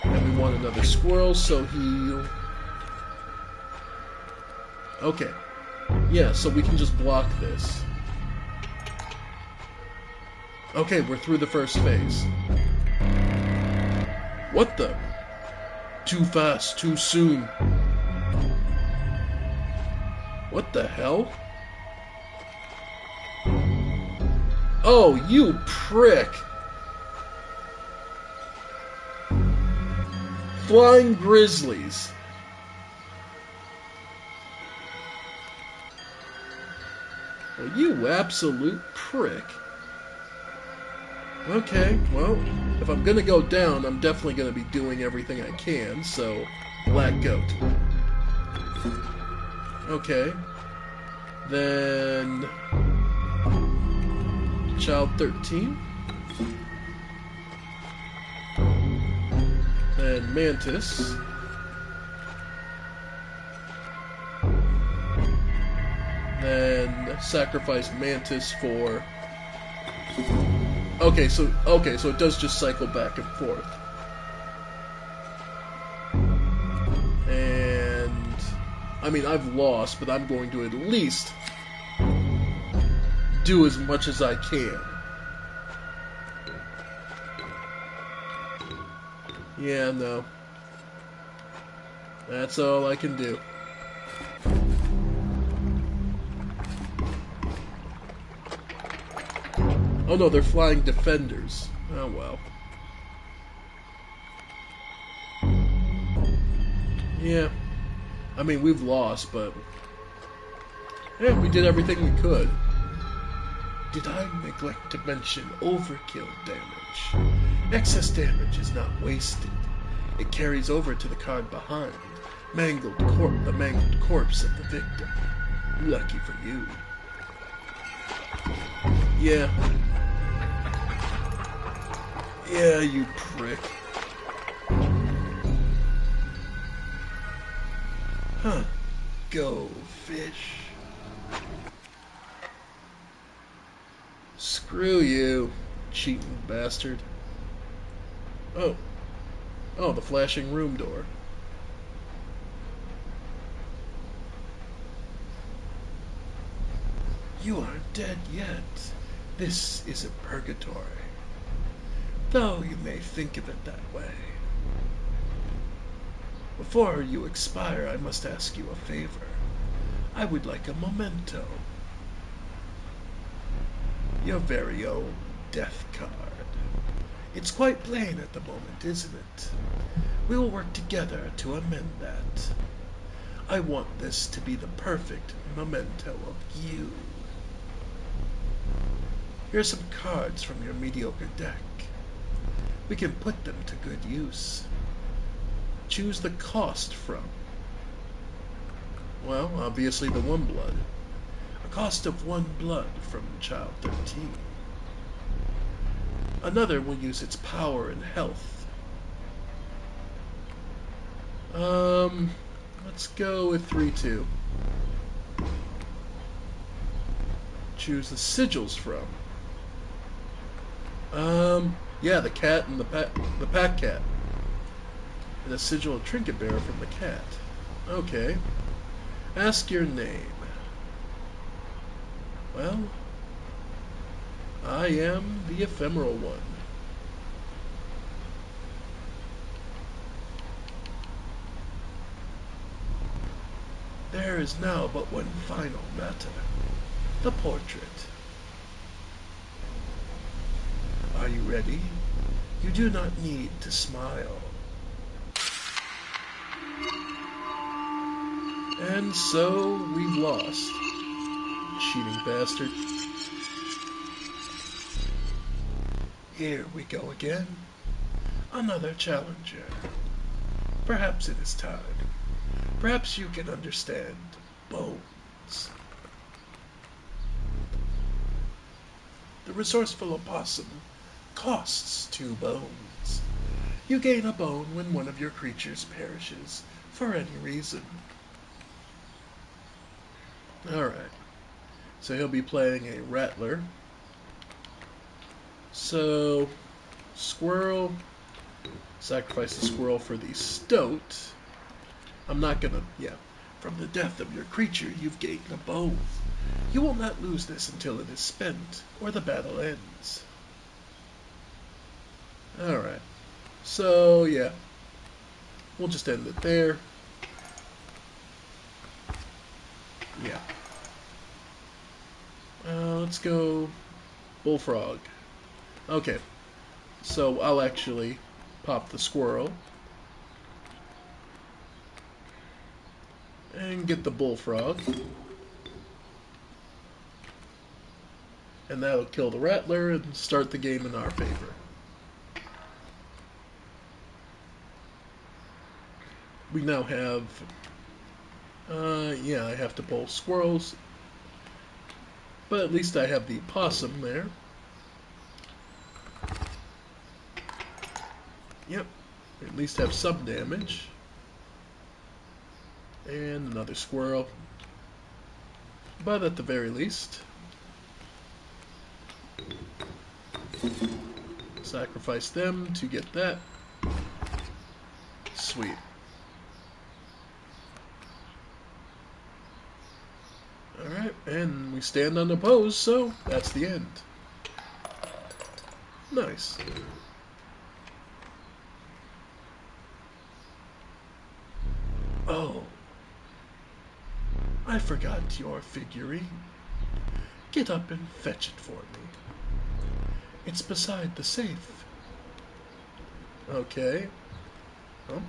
Speaker 1: And we want another squirrel, so he'll... Okay. Yeah, so we can just block this. Okay, we're through the first phase. What the? Too fast, too soon. What the hell? Oh, you prick! Flying grizzlies. Well, you absolute prick. Okay, well, if I'm gonna go down, I'm definitely gonna be doing everything I can, so... Black goat. Okay. Then... Child 13. Then Mantis. Then sacrifice Mantis for... Okay, so it does just cycle back and forth. And I mean, I've lost, but I'm going to at least do as much as I can. Yeah, no. That's all I can do. Oh no, they're flying defenders. Oh well. Yeah. I mean, we've lost, but... yeah, we did everything we could. Did I neglect to mention overkill damage? Excess damage is not wasted. It carries over to the card behind. The mangled corpse of the victim. Lucky for you. Yeah. Yeah, you prick. Huh. Go, fish. Screw you, cheating bastard. Oh. Oh, the flashing room door. You aren't dead yet. This is a purgatory. Though you may think of it that way. Before you expire, I must ask you a favor. I would like a memento. Your very own death card. It's quite plain at the moment, isn't it? We will work together to amend that. I want this to be the perfect memento of you. Here are some cards from your mediocre deck. We can put them to good use. Choose the cost from. Well, obviously the 1 blood. A cost of 1 blood from child 13. Another will use its power and health. Let's go with 3-2. Choose the sigils from. Yeah, the cat and the pack cat. And a sigil and trinket bearer from the cat. Okay. Ask your name. Well, I am the ephemeral one. There is now but one final matter. The portrait. Are you ready? You do not need to smile. And so we've lost. Cheating bastard. Here we go again. Another challenger. Perhaps it is time. Perhaps you can understand bones. The resourceful opossum costs 2 bones. You gain a bone when one of your creatures perishes for any reason. Alright, so he'll be playing a rattler. So, squirrel, sacrifice the squirrel for the stoat. I'm not gonna, yeah. From the death of your creature, you've gained a bone. You will not lose this until it is spent, or the battle ends. Alright, so yeah. We'll just end it there. Yeah. Let's go bullfrog. Okay, so I'll actually pop the squirrel and get the bullfrog, and that'll kill the rattler and start the game in our favor. We now have yeah, I have to pull squirrels, but at least I have the possum there. Yep, at least have some damage. And another squirrel. But at the very least, sacrifice them to get that. Sweet. Alright, and we stand unopposed, so that's the end. Nice. Oh, I forgot your figurine. Get up and fetch it for me. It's beside the safe. Okay. Well,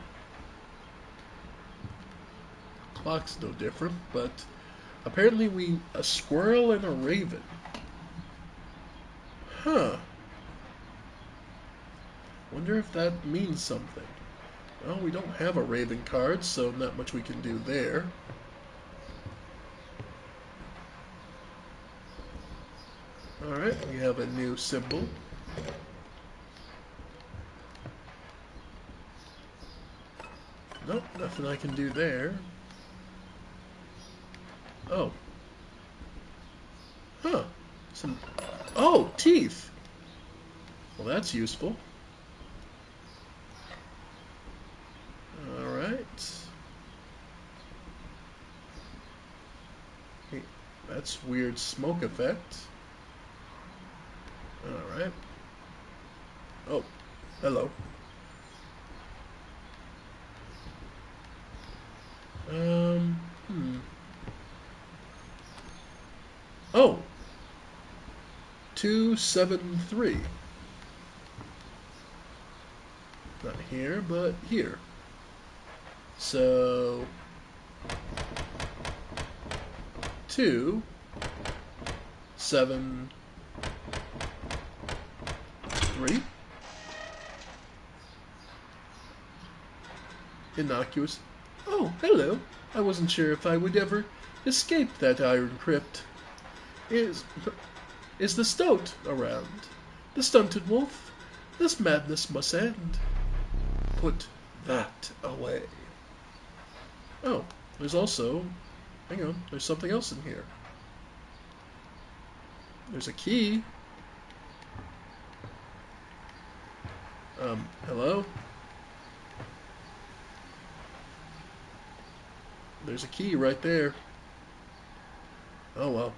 Speaker 1: clock's no different, but apparently a squirrel and a raven. Huh. Wonder if that means something. Well, we don't have a raven card, so not much we can do there. Alright, we have a new symbol. Nope, nothing I can do there. Oh. Huh. Some... Oh, teeth! Well, that's useful. Alright. Hey, that's weird smoke effect. Alright. Oh, hello. Oh! 273. Not here, but here. So... 2, 7, 3. Innocuous. Oh, hello. I wasn't sure if I would ever escape that iron crypt. Is the stoat around? The stunted wolf? This madness must end. Put that away. Oh, there's also... Hang on, there's something else in here. There's a key. Hello? There's a key right there. Oh well.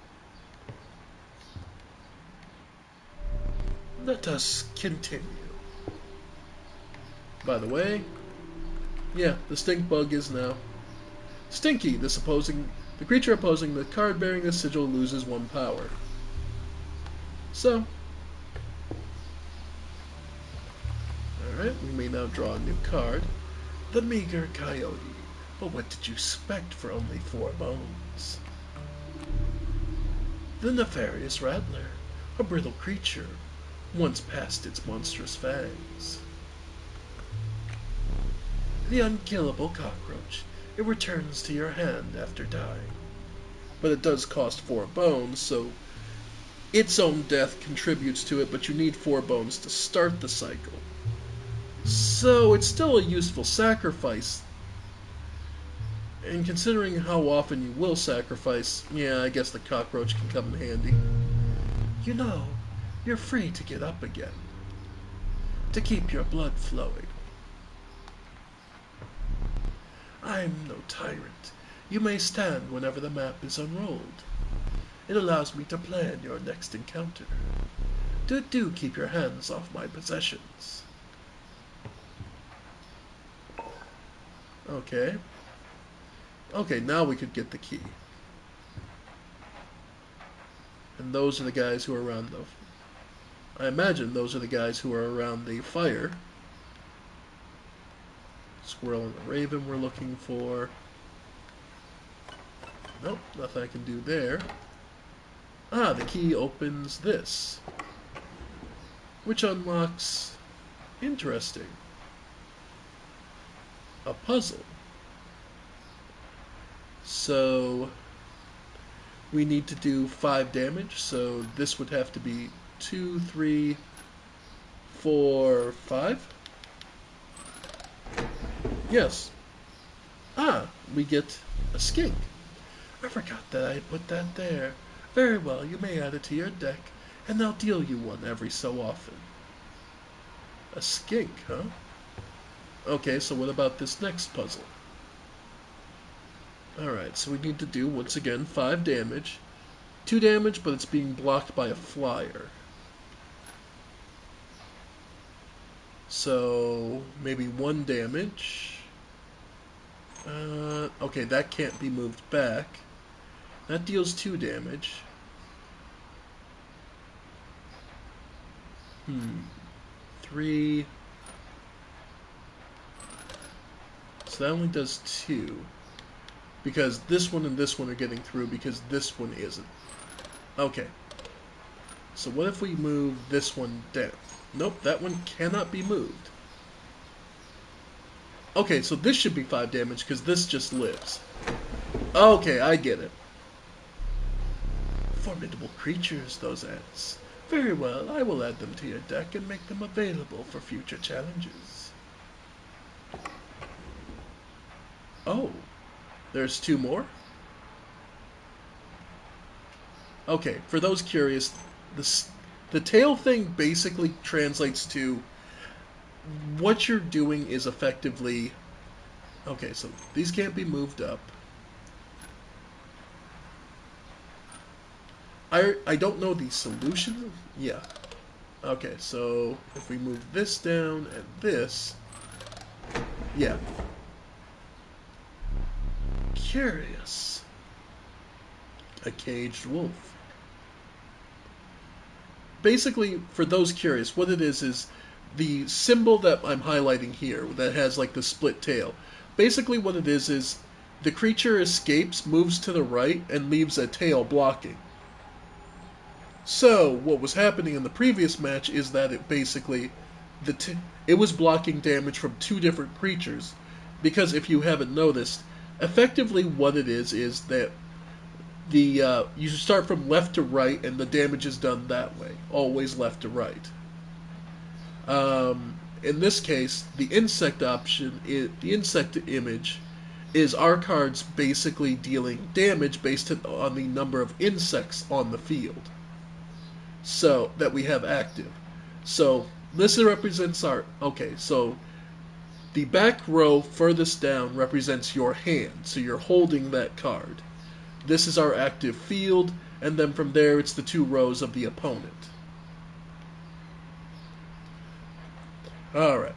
Speaker 1: Let us continue. By the way, yeah, the stink bug is now Stinky, the creature opposing the card bearing the sigil loses 1 power. So, alright, we may now draw a new card. The Meager Coyote. But what did you expect for only 4 bones? The Nefarious Rattler, a brittle creature, once past its monstrous fangs. The Unkillable Cockroach. It returns to your hand after dying. But it does cost 4 bones, so its own death contributes to it, but you need 4 bones to start the cycle. So it's still a useful sacrifice. And considering how often you will sacrifice, yeah, I guess the cockroach can come in handy. You know, you're free to get up again. To keep your blood flowing. I'm no tyrant. You may stand whenever the map is unrolled. It allows me to plan your next encounter. Do keep your hands off my possessions. Okay. Okay, now we could get the key. And those are the guys who are around the... I imagine those are the guys who are around the fire. Squirrel and the raven we're looking for. Nope, nothing I can do there. Ah, the key opens this. Which unlocks... Interesting. A puzzle. So... we need to do 5 damage, so this would have to be 2, 3, 4, 5? Yes. Ah, we get a skink. I forgot that I put that there. Very well, you may add it to your deck, and I'll deal you one every so often. A skink, huh? Okay, so what about this next puzzle? Alright, so we need to do, once again, 5 damage. 2 damage, but it's being blocked by a flyer. So, maybe 1 damage. Okay, that can't be moved back. That deals 2 damage. 3. So that only does 2. Because this one and this one are getting through, because this one isn't. Okay. So what if we move this one down? Nope, that one cannot be moved. Okay, so this should be 5 damage, because this just lives. Okay, I get it. Formidable creatures, those ants. Very well, I will add them to your deck and make them available for future challenges. Oh, there's 2 more? Okay, for those curious, the tail thing basically translates to what you're doing is effectively... Okay, so these can't be moved up. I don't know the solution. Yeah. Okay, so if we move this down and this... Yeah. Curious. A caged wolf. Basically, for those curious, what it is the symbol that I'm highlighting here that has like the split tail. Basically what it is the creature escapes, moves to the right, and leaves a tail blocking. So, what was happening in the previous match is that it basically, it was blocking damage from 2 different creatures. Because if you haven't noticed, effectively what it is that you start from left to right and the damage is done that way. Always left to right. In this case, the insect image is our cards basically dealing damage based on the number of insects on the field. So, that we have active. So, this represents our... Okay, so the back row furthest down represents your hand. So you're holding that card. This is our active field, and then from there it's the 2 rows of the opponent. Alright.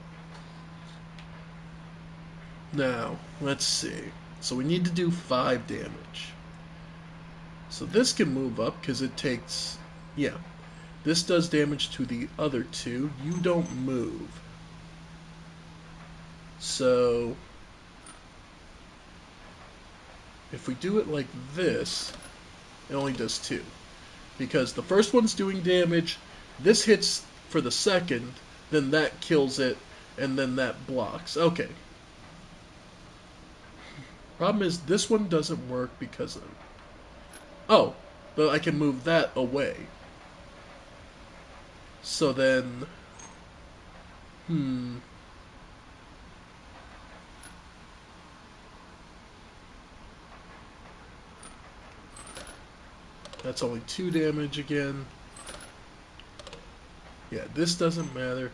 Speaker 1: Now, let's see. So we need to do 5 damage. So this can move up because it takes... Yeah. This does damage to the other 2. You don't move. So... if we do it like this, it only does 2. Because the first one's doing damage, this hits for the second, then that kills it, and then that blocks. Okay. Problem is, this one doesn't work because of... Oh, but I can move that away. So then... That's only 2 damage again. Yeah, this doesn't matter.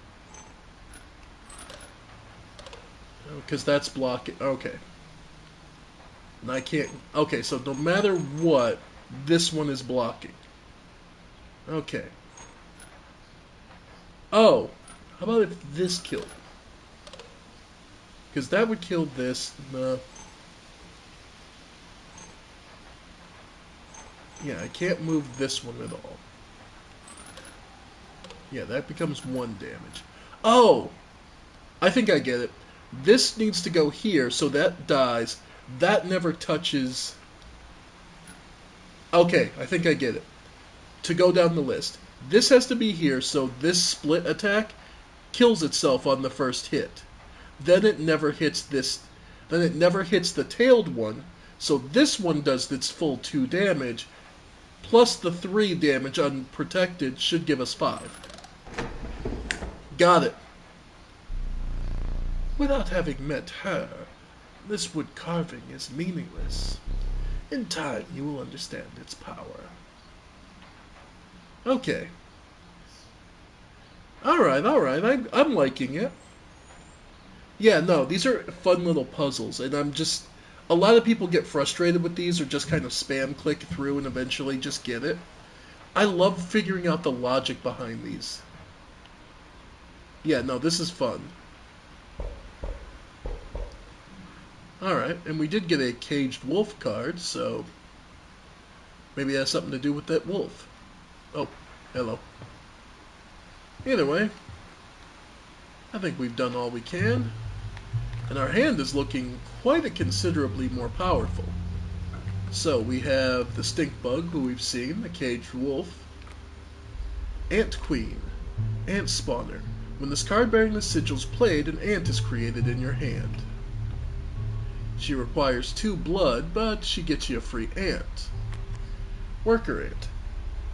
Speaker 1: Because that's blocking. Okay. And I can't... Okay, so no matter what, this one is blocking. Okay. Oh, how about if this killed? Because that would kill this. No. Yeah, I can't move this one at all. Yeah, that becomes 1 damage. Oh! I think I get it. This needs to go here, so that dies. That never touches... Okay, I think I get it. To go down the list. This has to be here, so this split attack kills itself on the first hit. Then it never hits this... Then it never hits the tailed one, so this one does its full 2 damage, plus the 3 damage unprotected should give us 5. Got it. Without having met her, this wood carving is meaningless. In time, you will understand its power. Okay. Alright, I'm liking it. Yeah, no, these are fun little puzzles, and I'm just... A lot of people get frustrated with these or just kind of spam click through and eventually just get it. I love figuring out the logic behind these. Yeah, no, this is fun. Alright, and we did get a caged wolf card, so maybe it has something to do with that wolf. Oh, hello. Either way, I think we've done all we can, and our hand is looking quite a considerably more powerful. So we have the stink bug, who we've seen, the caged wolf, ant queen, ant spawner. When this card bearing the sigil is played, an ant is created in your hand. She requires 2 blood, but she gets you a free ant. Worker ant.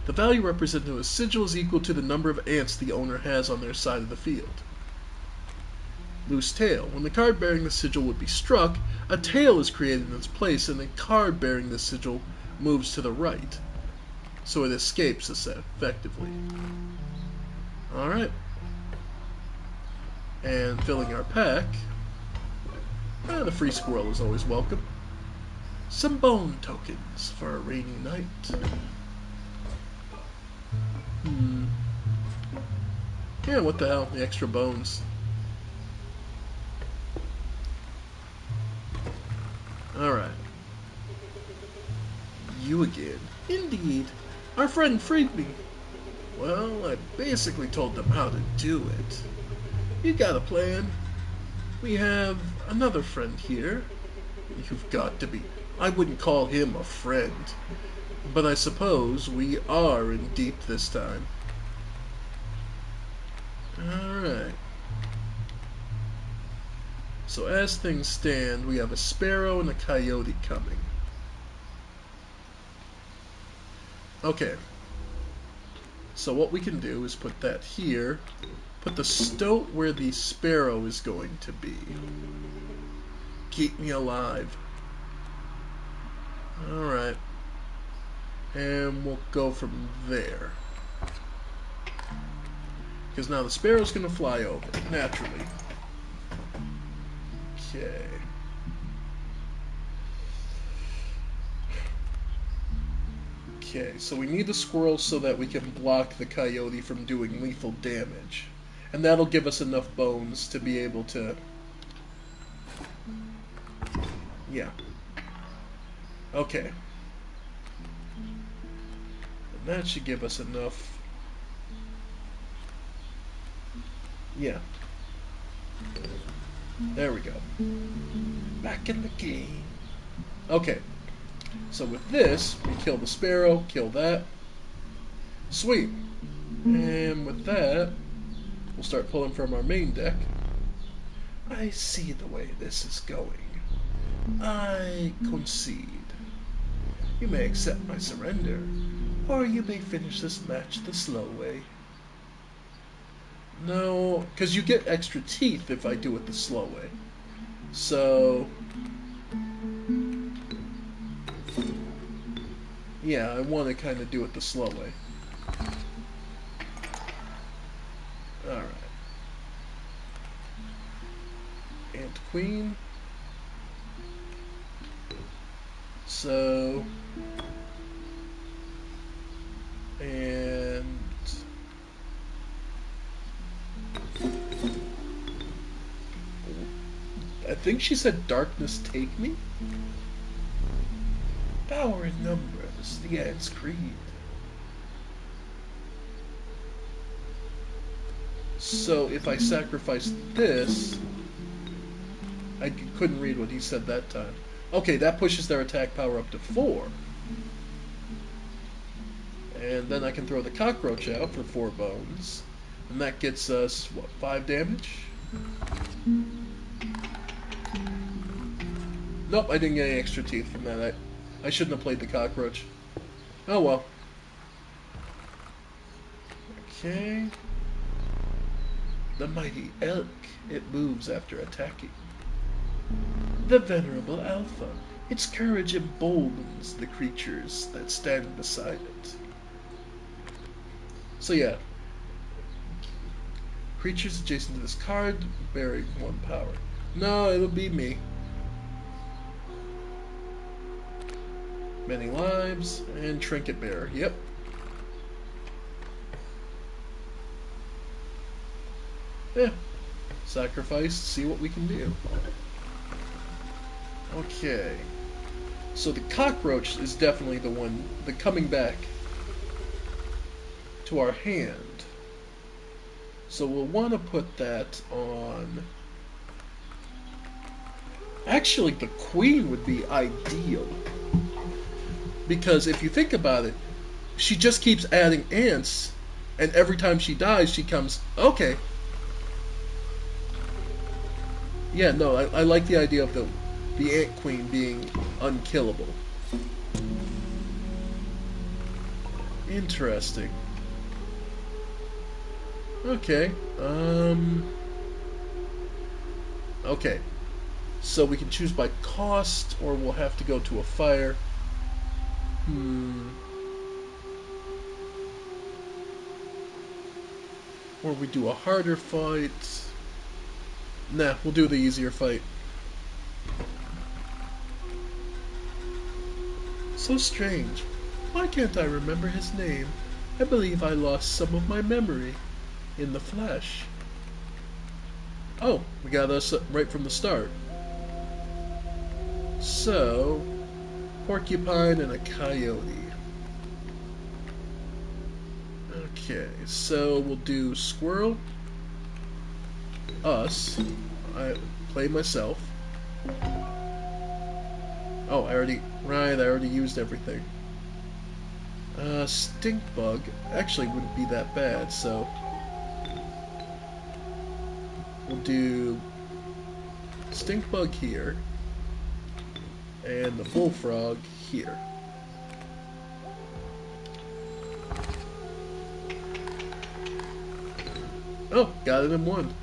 Speaker 1: The value represented in a sigil is equal to the number of ants the owner has on their side of the field. Loose tail. When the card bearing the sigil would be struck, a tail is created in its place, and the card bearing the sigil moves to the right. So it escapes effectively. Alright. And filling our pack. The free squirrel is always welcome. Some bone tokens for a rainy night. Yeah, what the hell? The extra bones. Alright. You again. Indeed. Our friend freed me. Well, I basically told them how to do it. You got a plan? We have another friend here. You've got to be... I wouldn't call him a friend. But I suppose we are in deep this time. Alright. So as things stand, we have a sparrow and a coyote coming. Okay. So what we can do is put that here. Put the stoat where the sparrow is going to be. Keep me alive. Alright. And we'll go from there. Because now the sparrow's going to fly over, naturally. Okay. Okay, so we need the squirrel so that we can block the coyote from doing lethal damage. And that'll give us enough bones to be able to... Yeah. Okay. And that should give us enough. Yeah. There we go. Back in the game. Okay. So with this, we kill the sparrow, kill that. Sweet. And with that, we'll start pulling from our main deck. I see the way this is going. I concede. You may accept my surrender, or you may finish this match the slow way. No, because you get extra teeth if I do it the slow way. So, yeah, I want to kind of do it the slow way. Alright. Ant Queen. So, and I think she said darkness take me? Power in numbers, the Ant's creed. So if I sacrifice this, I couldn't read what he said that time. Okay, that pushes their attack power up to 4. And then I can throw the cockroach out for 4 bones. And that gets us, what, 5 damage? Nope, I didn't get any extra teeth from that. I shouldn't have played the cockroach. Oh well. Okay. The mighty elk. It moves after attacking. The venerable alpha. Its courage emboldens the creatures that stand beside it. So yeah. Creatures adjacent to this card bearing 1 power. No, it'll be me. Many lives and trinket bearer. Yep. Yeah. Sacrifice, see what we can do. Okay. So the cockroach is definitely the one, the coming back to our hand. So we'll want to put that on. Actually, the queen would be ideal. Because if you think about it, she just keeps adding ants, and every time she dies, she comes, okay. Yeah, no, I like the idea of the ant queen being unkillable. Interesting. Okay, okay. So we can choose by cost, or we'll have to go to a fire. Or we do a harder fight. Nah, we'll do the easier fight. So strange. Why can't I remember his name? I believe I lost some of my memory in the flesh. Oh, we got us right from the start. So, porcupine and a coyote. Okay, so we'll do squirrel, us, I play myself. Oh, I already used everything. Stink bug actually wouldn't be that bad, so we'll do stink bug here, and the bullfrog here. Oh, got it in 1.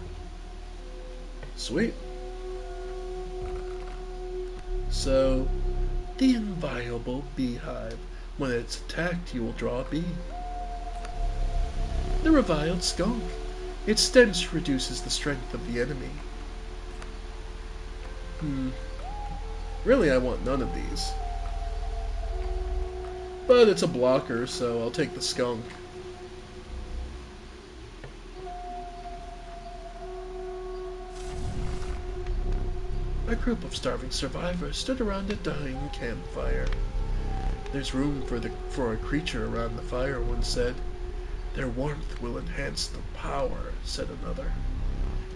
Speaker 1: Sweet. So, the inviolable beehive. When it's attacked, you will draw a bee. The reviled skunk. Its stench reduces the strength of the enemy. Really, I want none of these. But it's a blocker, so I'll take the skunk. A group of starving survivors stood around a dying campfire. There's room for a creature around the fire, one said. Their warmth will enhance the power, said another.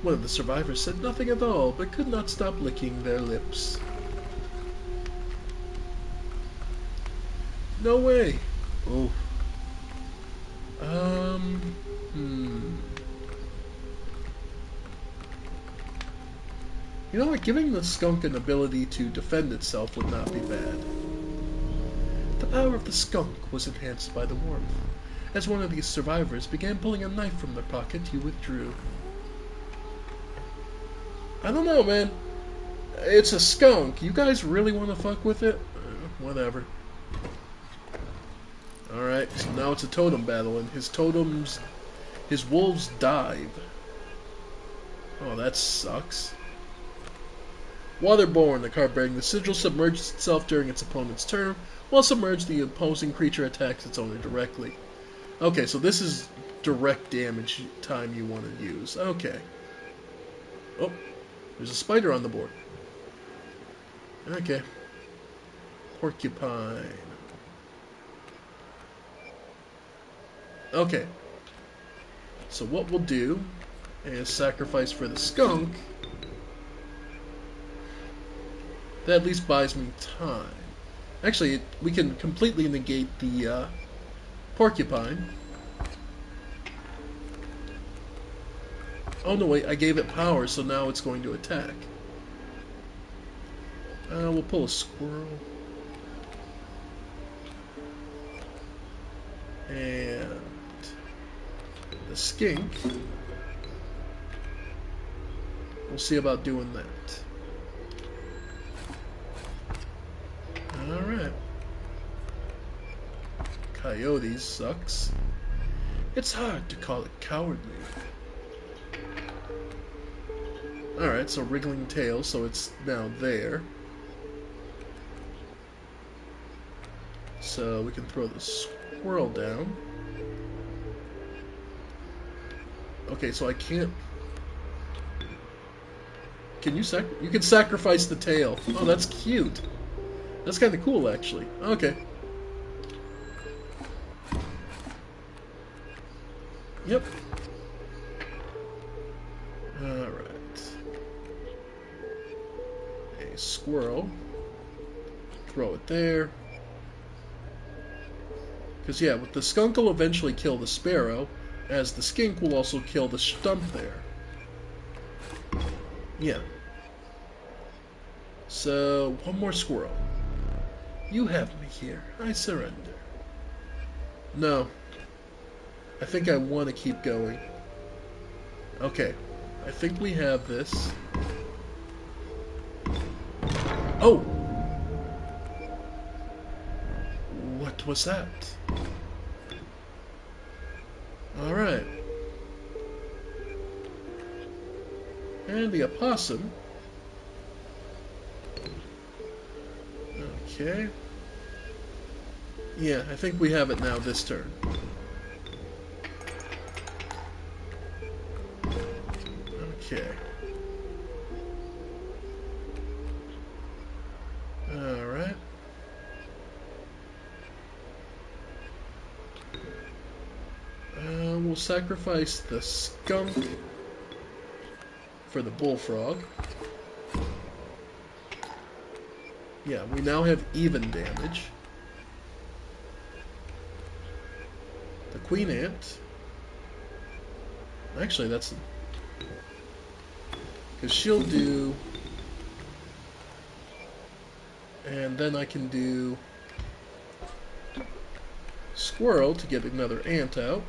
Speaker 1: One of the survivors said nothing at all, but could not stop licking their lips. No way. Oh. You know what? Giving the skunk an ability to defend itself would not be bad. The power of the skunk was enhanced by the warmth. As one of these survivors began pulling a knife from their pocket, he withdrew. I don't know, man. It's a skunk. You guys really want to fuck with it? Whatever. Alright, so now it's a totem battle, and his wolves dive. Oh, that sucks. Waterborne, the card bearing the sigil, submerges itself during its opponent's turn. While submerged, the opposing creature attacks its owner directly. Okay, so this is direct damage time you want to use. Okay. Oh, there's a spider on the board. Okay. Porcupine. Okay. So what we'll do is sacrifice for the skunk. That at least buys me time. Actually, we can completely negate the porcupine. Oh no, wait, I gave it power, so now it's going to attack. We'll pull a squirrel. And the skink. We'll see about doing that. Alright. Coyotes sucks. It's hard to call it cowardly. Alright, so wriggling tail, so it's now there. So we can throw the squirrel down. Okay, so I can't... Can you you can sacrifice the tail. Oh, that's cute. That's kind of cool, actually. Okay. Yep. Alright. A squirrel. Throw it there. Because, yeah, with the skunk will eventually kill the sparrow, as the skink will also kill the stump there. Yeah. So, one more squirrel. You have me here. I surrender. No. I think I want to keep going. Okay. I think we have this. Oh! What was that? Alright. And the opossum. Okay. Yeah, I think we have it now this turn. Okay. Alright. We'll sacrifice the skunk for the bullfrog. Yeah, we now have even damage. The queen ant. Actually, that's... because she'll do... and then I can do... squirrel to get another ant out.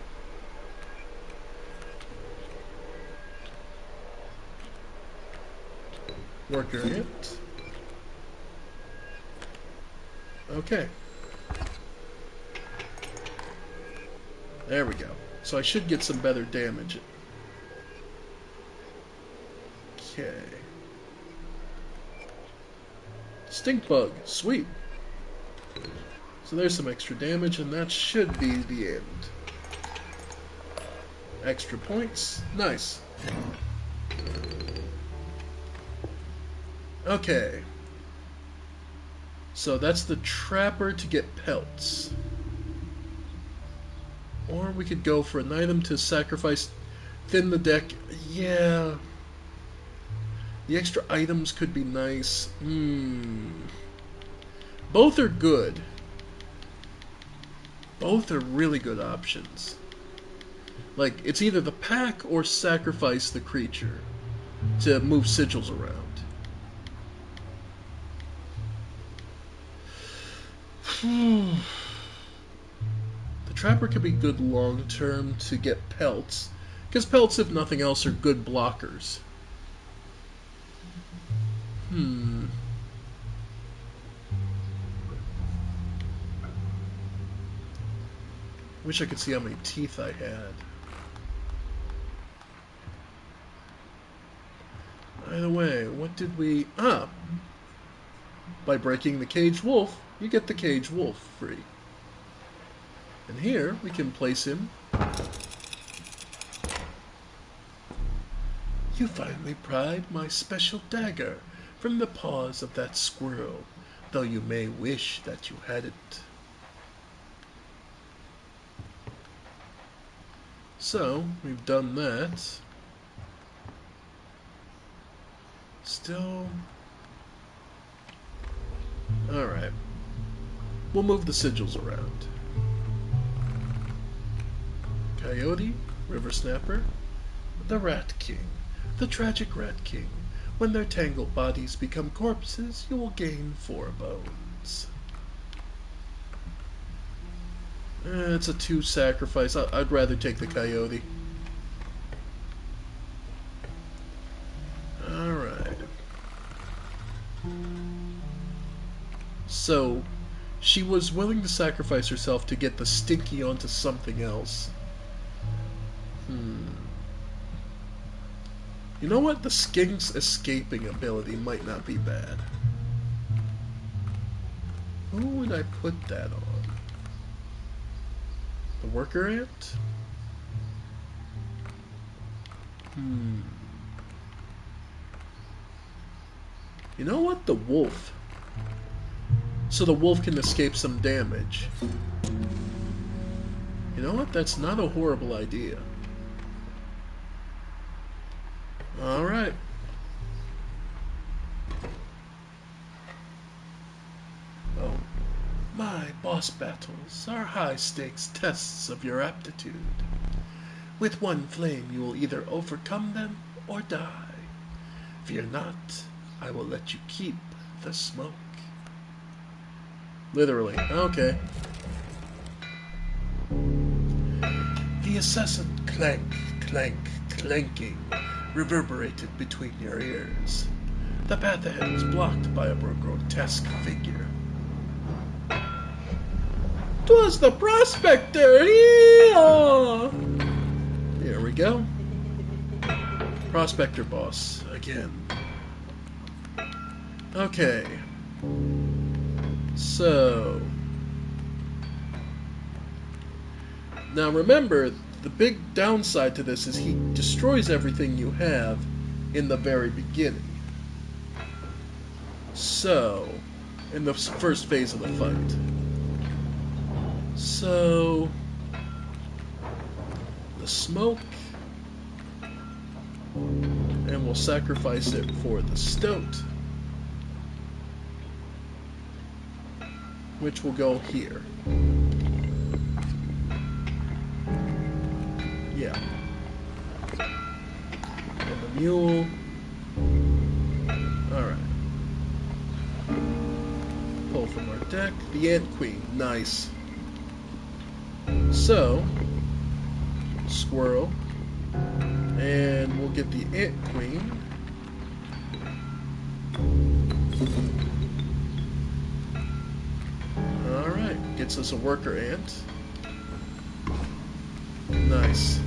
Speaker 1: Worker ant. Okay. There we go. So I should get some better damage. Okay. Stink bug. Sweet. So there's some extra damage, and that should be the end. Extra points. Nice. Okay. So that's the trapper to get pelts. Or we could go for an item to sacrifice, thin the deck. Yeah. The extra items could be nice. Both are good. Both are really good options. Like, it's either the pack or sacrifice the creature to move sigils around. The trapper could be good long term to get pelts, because pelts, if nothing else, are good blockers. Wish I could see how many teeth I had. Either way, what did we... by breaking the caged wolf, you get the caged wolf free. And here, we can place him. You finally pried my special dagger from the paws of that squirrel, though you may wish that you hadn't. So, we've done that. Still... Alright. We'll move the sigils around. Coyote, River Snapper, the Rat King, the tragic Rat King. When their tangled bodies become corpses, you will gain 4 bones. It's a 2 sacrifice. I'd rather take the Coyote. Alright. So, she was willing to sacrifice herself to get the Stinky onto something else. You know what? The Skink's escaping ability might not be bad. Who would I put that on? The Worker Ant? You know what? The Wolf. So the Wolf can escape some damage. You know what? That's not a horrible idea. Alright. Oh. My boss battles are high-stakes tests of your aptitude. With one flame you will either overcome them or die. Fear not, I will let you keep the smoke. Literally. Okay. The incessant clank, clank, clanking reverberated between your ears. The path ahead was blocked by a grotesque figure. 'Twas the prospector! Yeah! Here we go. Prospector boss again. Okay. So... Now remember, the big downside to this is he destroys everything you have in the very beginning. So, in the first phase of the fight. So, the smoke, and we'll sacrifice it for the stoat, which will go here. Yeah. And the mule. Alright. Pull from our deck. The Ant Queen. Nice. So, squirrel. And we'll get the Ant Queen. Alright. Gets us a worker ant. Nice.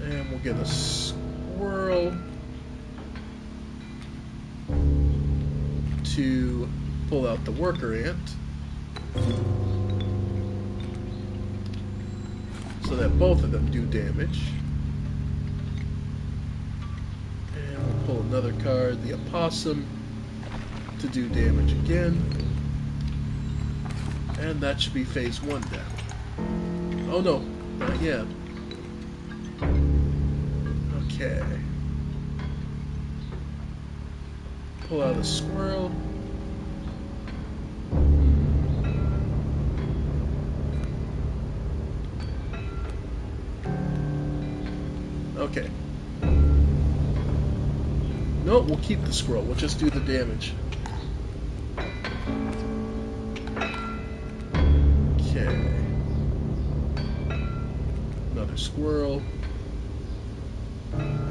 Speaker 1: And we'll get a squirrel to pull out the worker ant so that both of them do damage. And we'll pull another card, the opossum, to do damage again. And that should be phase 1 down. Oh no, not yet. Okay. Pull out a squirrel. Okay. No, we'll keep the squirrel. We'll just do the damage. Okay. Another squirrel. Alright.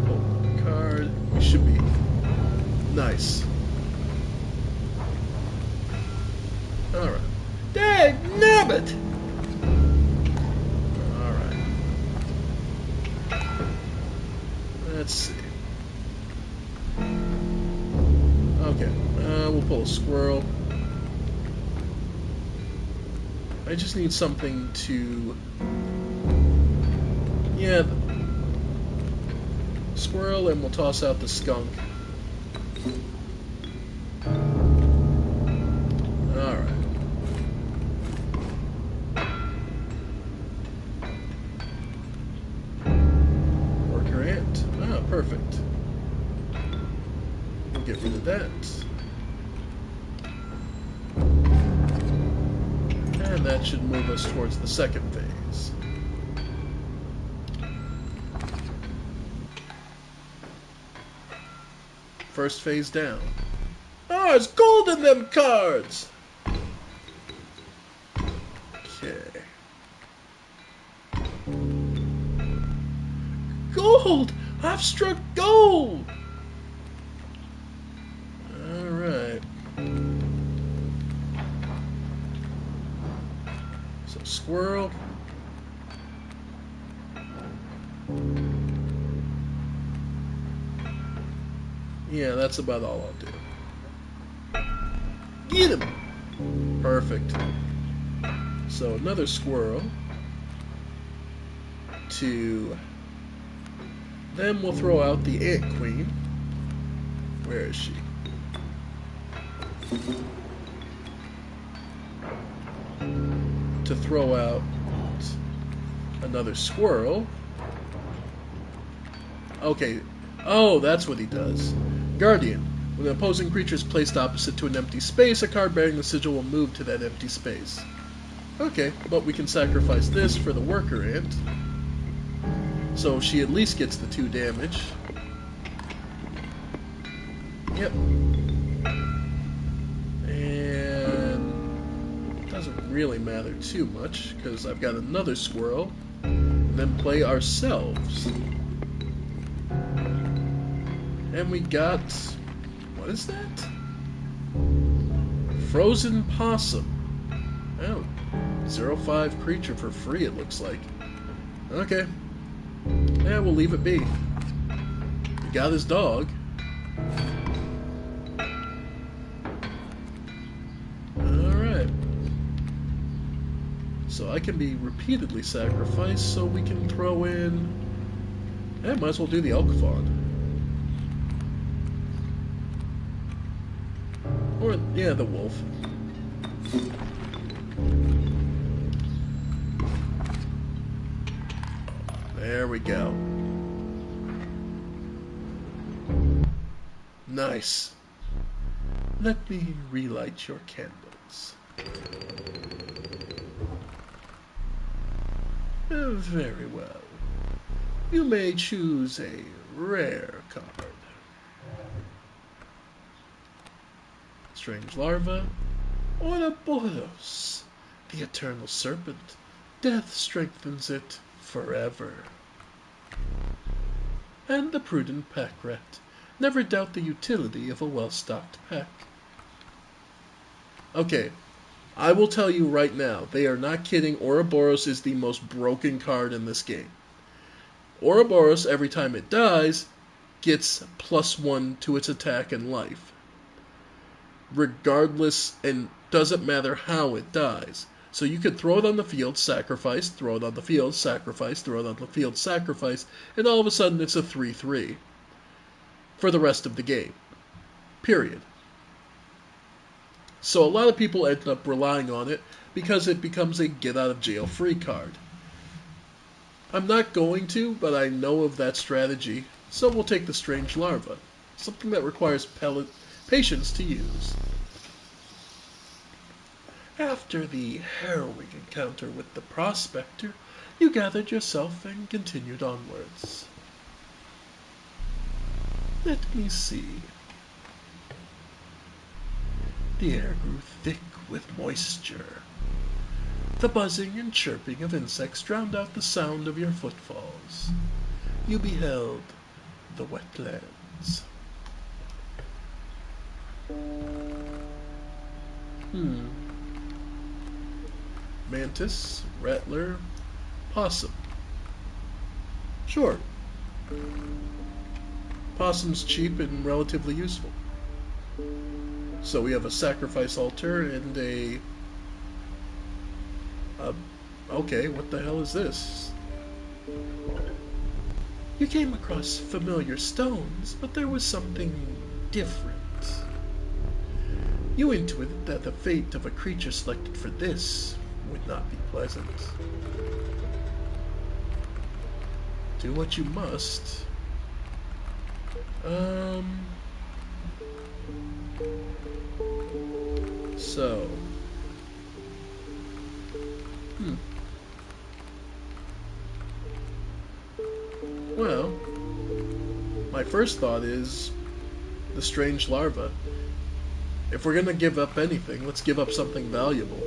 Speaker 1: Pull another card. We should be nice. Alright. Dagnabbit! Alright. Let's see. Okay. We'll pull a squirrel. I just need something to... Yeah. Squirrel, and we'll toss out the skunk. Alright. Worker ant. Ah, perfect. We'll get rid of that. And that should move us towards the second phase. First phase down. Oh, it's gold in them cards! Okay. Gold! I've struck gold! Alright. So, squirrel. Yeah, that's about all I'll do. Get him! Perfect. So, another squirrel. Then we'll throw out the Ant Queen. Where is she? To throw out another squirrel. Okay. Oh, that's what he does. Guardian. When an opposing creature is placed opposite to an empty space, a card bearing the sigil will move to that empty space. Okay, but we can sacrifice this for the worker ant. So she at least gets the 2 damage. Yep. And it doesn't really matter too much, because I've got another squirrel. And then play ourselves. And we got... what is that? Frozen Possum. Oh. 0/5 creature for free, it looks like. Okay. Yeah, we'll leave it be. He got his dog. Alright. So I can be repeatedly sacrificed, so we can throw in... I might as well do the Elkfawn. Or, yeah, the wolf. There we go. Nice. Let me relight your candles. Very well. You may choose a rare card. Strange Larva, Ouroboros, the Eternal Serpent. Death strengthens it forever. And the Prudent Pack Rat. Never doubt the utility of a well-stocked pack. Okay, I will tell you right now, they are not kidding, Ouroboros is the most broken card in this game. Ouroboros, every time it dies, gets +1 to its attack and life. Regardless, and doesn't matter how it dies. So you could throw it on the field, sacrifice, throw it on the field, sacrifice, throw it on the field, sacrifice, and all of a sudden it's a 3-3 for the rest of the game. Period. So a lot of people end up relying on it because it becomes a get-out-of-jail-free card. I'm not going to, but I know of that strategy, so we'll take the Strange Larva, something that requires patience to use. After the harrowing encounter with the Prospector, you gathered yourself and continued onwards. Let me see. The air grew thick with moisture. The buzzing and chirping of insects drowned out the sound of your footfalls. You beheld the wetlands. Mantis, rattler, possum. Sure. Possum's cheap and relatively useful. So we have a sacrifice altar and a... okay, what the hell is this? You came across familiar stones, but there was something different. You intuited that the fate of a creature selected for this would not be pleasant. Do what you must. So. Well, my first thought is the Strange Larva. If we're gonna give up anything, let's give up something valuable.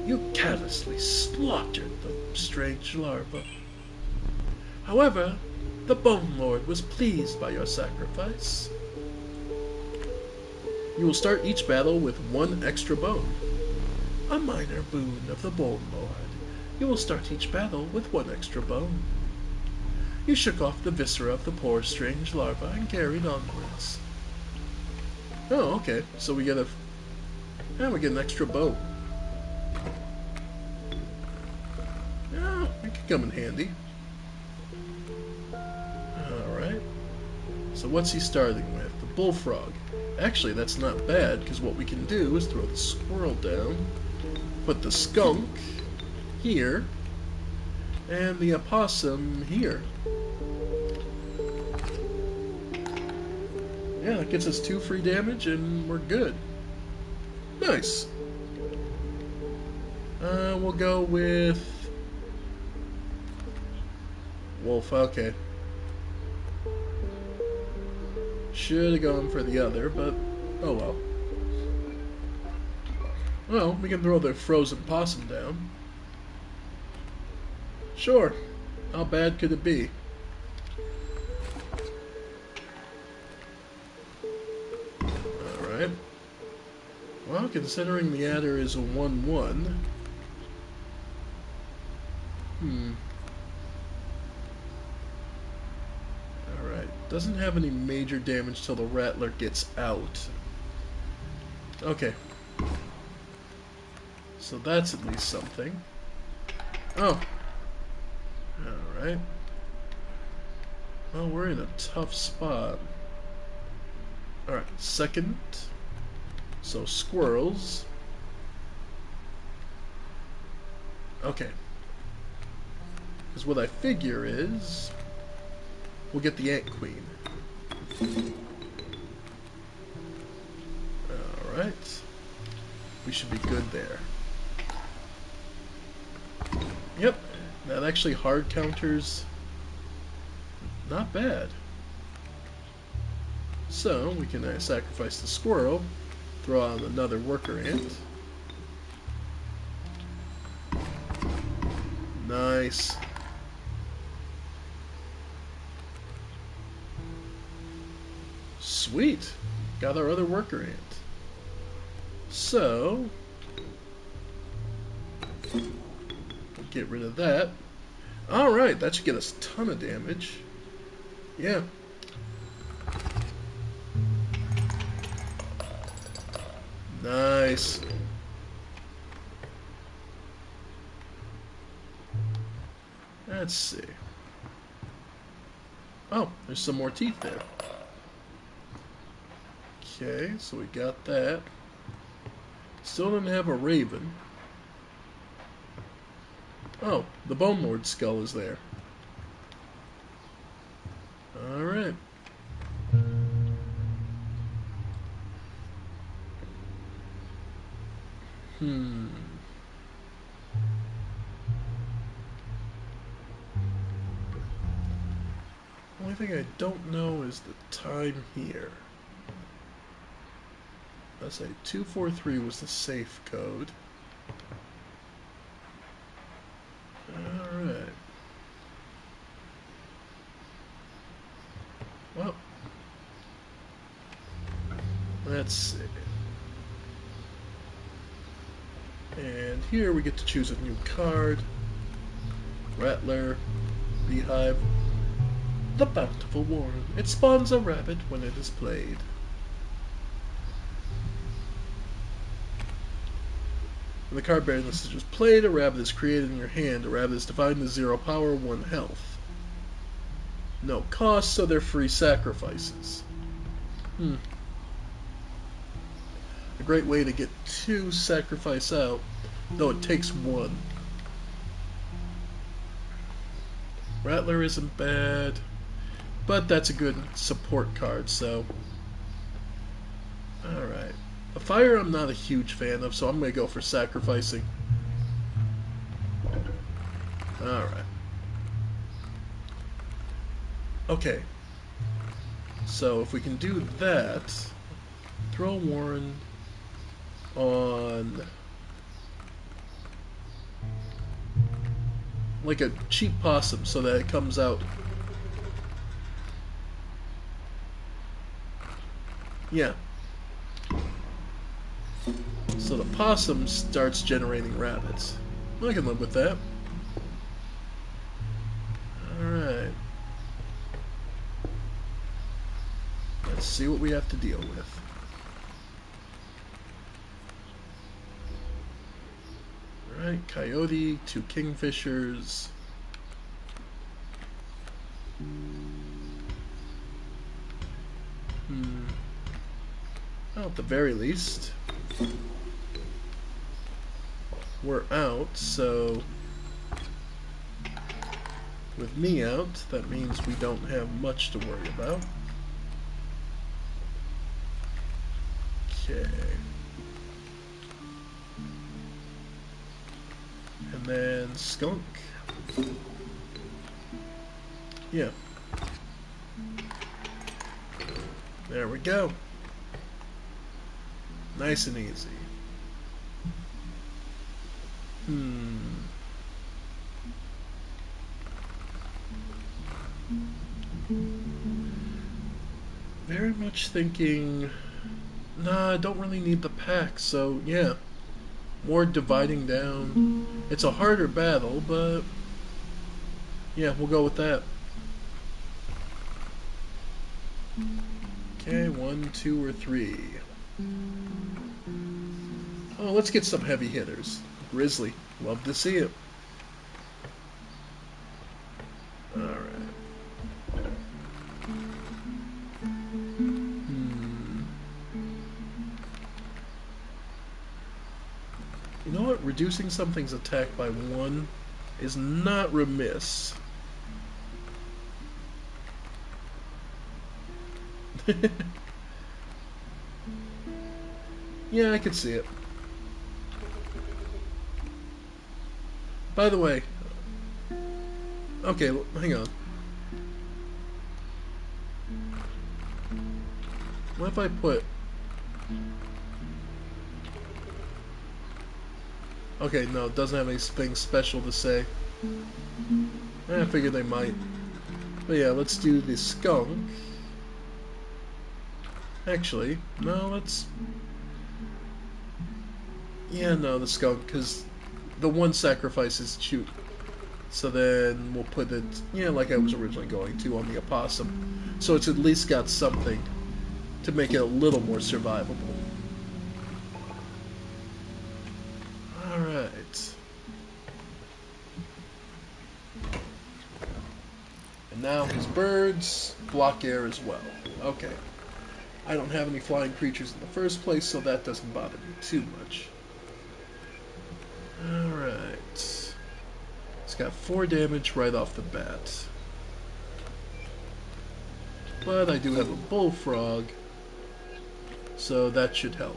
Speaker 1: You callously slaughtered the Strange Larva. However, the Bone Lord was pleased by your sacrifice. You will start each battle with 1 extra bone. A minor boon of the Bone Lord. You will start each battle with 1 extra bone. You shook off the viscera of the poor Strange Larva and carried onwards. Oh, okay. So we get we get an extra bone. Yeah, it could come in handy. Alright. So what's he starting with? The bullfrog. Actually, that's not bad, because what we can do is throw the squirrel down, put the skunk here, and the opossum here. Yeah, that gets us 2 free damage, and we're good. Nice. We'll go with wolf. Okay. Should have gone for the other, but oh well. Well, we can throw the frozen possum down. Sure. How bad could it be? Alright. Well, considering the adder is a 1-1... Alright. Doesn't have any major damage till the rattler gets out. Okay. So that's at least something. Oh. Alright. Well, we're in a tough spot. Alright, second. So, squirrels. Okay. Because what I figure is... we'll get the Ant Queen. Alright. We should be good there. Yep. That actually hard counters. Not bad. So, we can sacrifice the squirrel, throw on another worker ant. Nice. Sweet. Got our other worker ant. So, we'll get rid of that. Alright, that should get us a ton of damage. Yeah. Nice. Nice. Let's see. Oh, there's some more teeth there. Okay, so we got that. Still didn't have a raven. Oh, the Bone Lord skull is there. Alright. Only thing I don't know is the time here. Let's say 243 was the safe code. Alright. Well, let's see. And here we get to choose a new card. Rattler, Beehive, the Bountiful Warren. It spawns a rabbit when it is played. When the card bearing this is just played, a rabbit is created in your hand. A rabbit is defined as 0 power, 1 health. No cost, so they're free sacrifices. A great way to get 2 sacrifice out, though it takes 1. Rattler isn't bad, but that's a good support card, so... Alright. A fire I'm not a huge fan of, so I'm going to go for sacrificing. Alright. Okay. So if we can do that, throw Warren on like a cheap possum so that it comes out. Yeah. So the possum starts generating rabbits. I can live with that. Alright. Let's see what we have to deal with. Alright, coyote, 2 kingfishers. Well, at the very least, we're out, so with me out, that means we don't have much to worry about. Okay. And then skunk. Yeah. There we go. Nice and easy. Very much thinking, nah, I don't really need the pack, so yeah. More dividing down. It's a harder battle, but yeah, we'll go with that. Okay, 1, 2, or 3. Oh, let's get some heavy hitters. Grizzly. Love to see it. Alright. You know what? Reducing something's attack by 1 is not remiss. Yeah, I can see it. By the way, okay, hang on. What if I put... Okay, no, it doesn't have anything special to say. I figured they might. But yeah, let's do the skunk. Actually, no, let's... Yeah, no, the skunk, because the 1 sacrifice is shoot. So then we'll put it, yeah, like I was originally going to, on the opossum. So it's at least got something to make it a little more survivable. Alright. And now his birds block air as well. Okay. I don't have any flying creatures in the first place, so that doesn't bother me too much. Alright. It's got 4 damage right off the bat. But I do have a bullfrog, so that should help.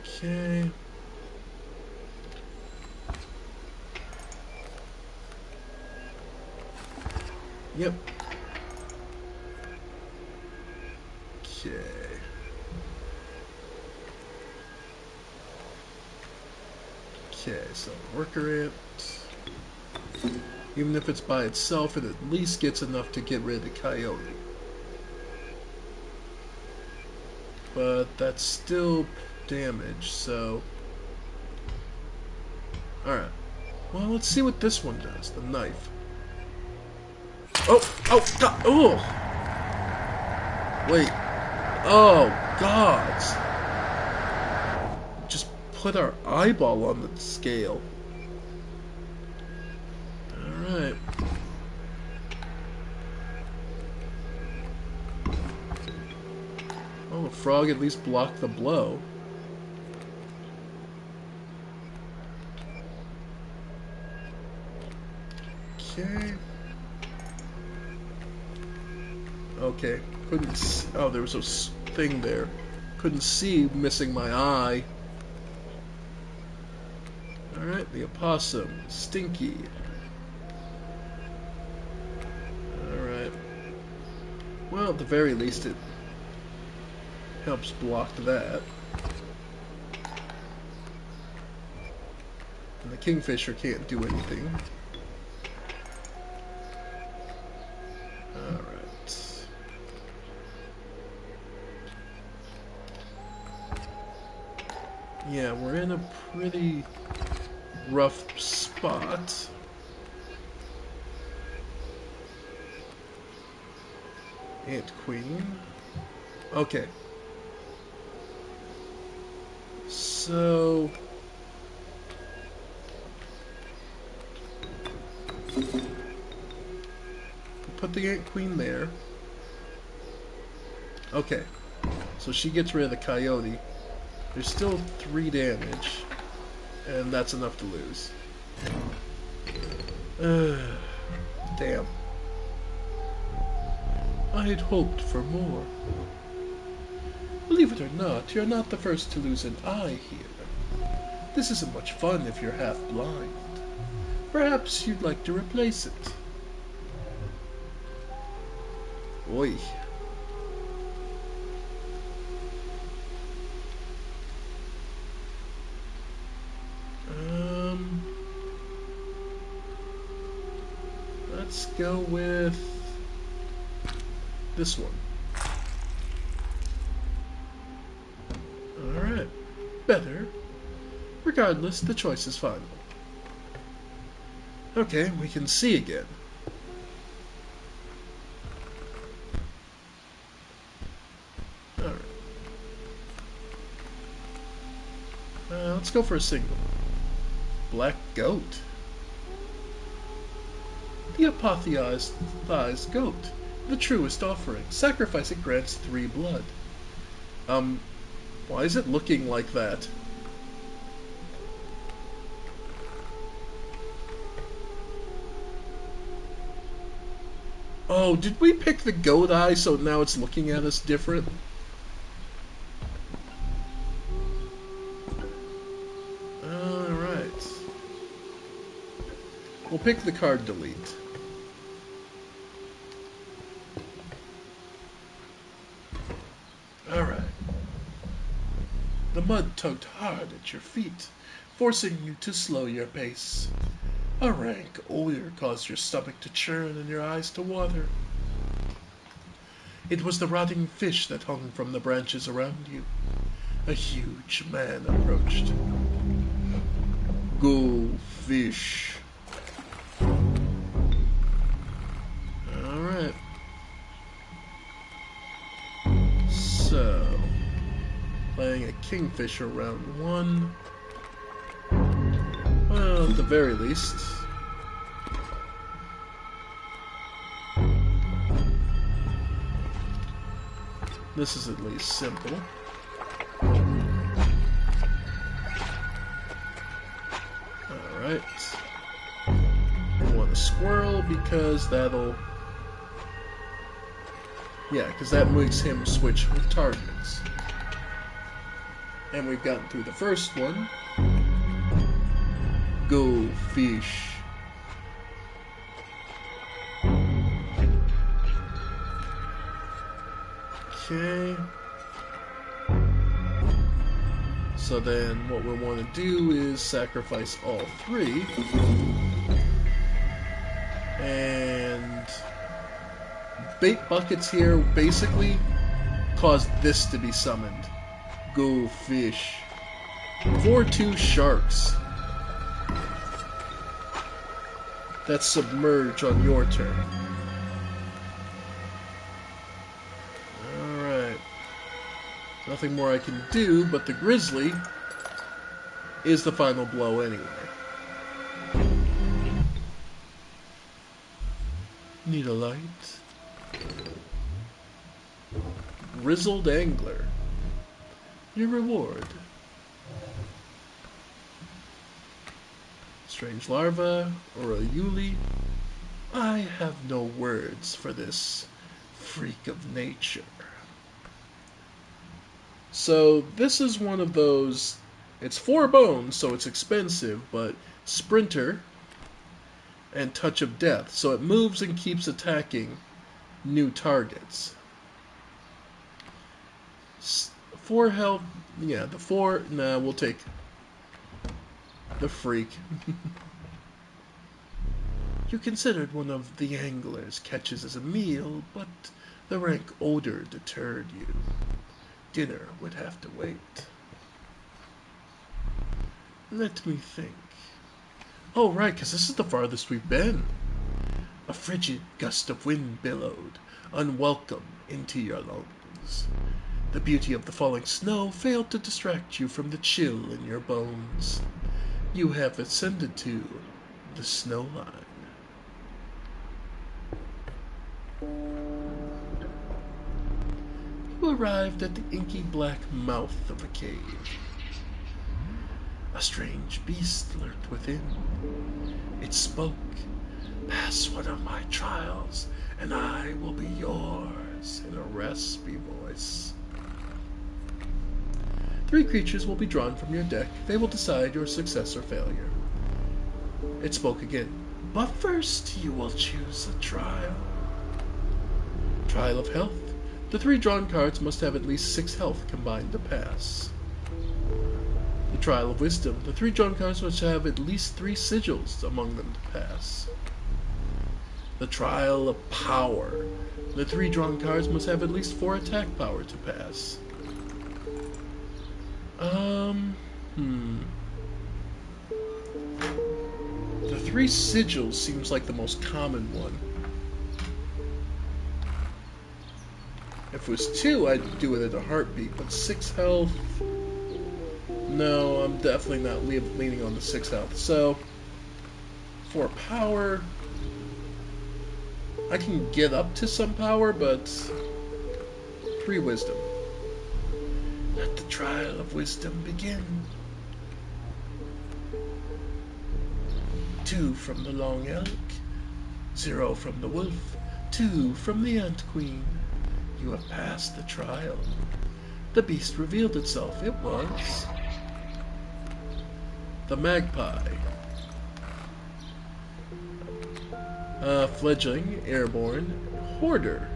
Speaker 1: Okay. Yep. Okay. Okay, so worker ant. Even if it's by itself, it at least gets enough to get rid of the coyote. But that's still damage, so... Alright. Well, let's see what this one does. The knife. Oh! Oh! God! Oh! Wait. Oh, gods! Just put our eyeball on the scale. Alright. Well, the frog at least blocked the blow. Okay. Okay. Couldn't see. Oh, there was a thing there. Couldn't see, missing my eye. Alright, the opossum. Stinky. Alright. Well, at the very least, it helps block that. And the kingfisher can't do anything. Alright. Yeah, we're in a pretty rough spot. Ant Queen. Okay. So... put the Ant Queen there. Okay. So she gets rid of the coyote. There's still 3 damage. And that's enough to lose. Damn. I had hoped for more. Believe it or not, you're not the first to lose an eye here. This isn't much fun if you're half blind. Perhaps you'd like to replace it. Oi. Let's go with this one. Alright. Better. Regardless, the choice is final. Okay, we can see again. Alright. Let's go for a single. Black goat. The apotheosized goat. The truest offering. Sacrifice it grants 3 blood. Why is it looking like that? Oh, did we pick the goat eye so now it's looking at us different? Alright. We'll pick the card delete. Alright. The mud tugged hard at your feet, forcing you to slow your pace. A rank odor caused your stomach to churn and your eyes to water. It was the rotting fish that hung from the branches around you. A huge man approached. Go, fish. Alright. So... Playing a Kingfisher round 1. Well, at the very least. This is at least simple. Alright. I want a squirrel because that'll... Yeah, because that makes him switch with targets. And we've gotten through the first one. Go fish. Okay. So then what we want to do is sacrifice all 3. And bait buckets here basically cause this to be summoned. Go fish. 4-2 sharks. That's submerge on your turn. Alright. Nothing more I can do, but the grizzly is the final blow anyway. Need a light? Grizzled angler. Your reward. Strange larva or a yuli. I have no words for this freak of nature. So this is one of those, it's 4 bones, so it's expensive, but sprinter and touch of death. So it moves and keeps attacking new targets. 4 health, yeah, the 4, nah, we'll take the freak. You considered one of the angler's catches as a meal, but the rank odor deterred you. Dinner would have to wait. Let me think. Oh, right, because this is the farthest we've been. A frigid gust of wind billowed, unwelcome, into your lungs. The beauty of the falling snow failed to distract you from the chill in your bones. You have ascended to the snow line. You arrived at the inky black mouth of a cave. A strange beast lurked within. It spoke, "Pass one of my trials, and I will be yours," in a raspy voice. 3 creatures will be drawn from your deck. They will decide your success or failure. It spoke again. But first, you will choose a trial. Trial of health. The 3 drawn cards must have at least 6 health combined to pass. The trial of wisdom. The 3 drawn cards must have at least 3 sigils among them to pass. The trial of power. The 3 drawn cards must have at least 4 attack power to pass. The 3 sigils seems like the most common one. If it was 2, I'd do it at a heartbeat, but 6 health... No, I'm definitely not leaning on the 6 health. So, 4 power... I can get up to some power, but... 3 wisdom. Let the trial of wisdom begin. 2 from the long elk, 0 from the wolf, 2 from the ant queen. You have passed the trial. The beast revealed itself. It was the magpie. Fledgling, airborne, hoarder.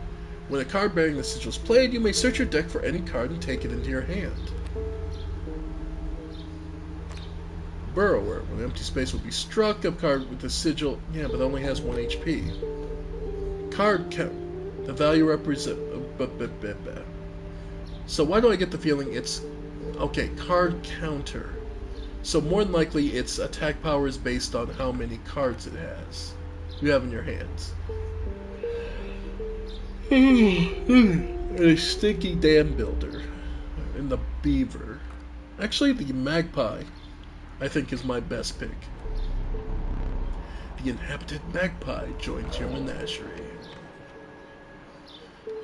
Speaker 1: When a card bearing the sigil is played, you may search your deck for any card and take it into your hand. Burrower. When empty space will be struck, a card with the sigil, yeah, but only has 1 HP. Card count. The value represent... So why do I get the feeling it's... Okay, card counter. So more than likely its attack power is based on how many cards it has. You have in your hands. A stinky dam builder. In the beaver. Actually, the magpie, I think, is my best pick. The inhabited magpie joins your menagerie.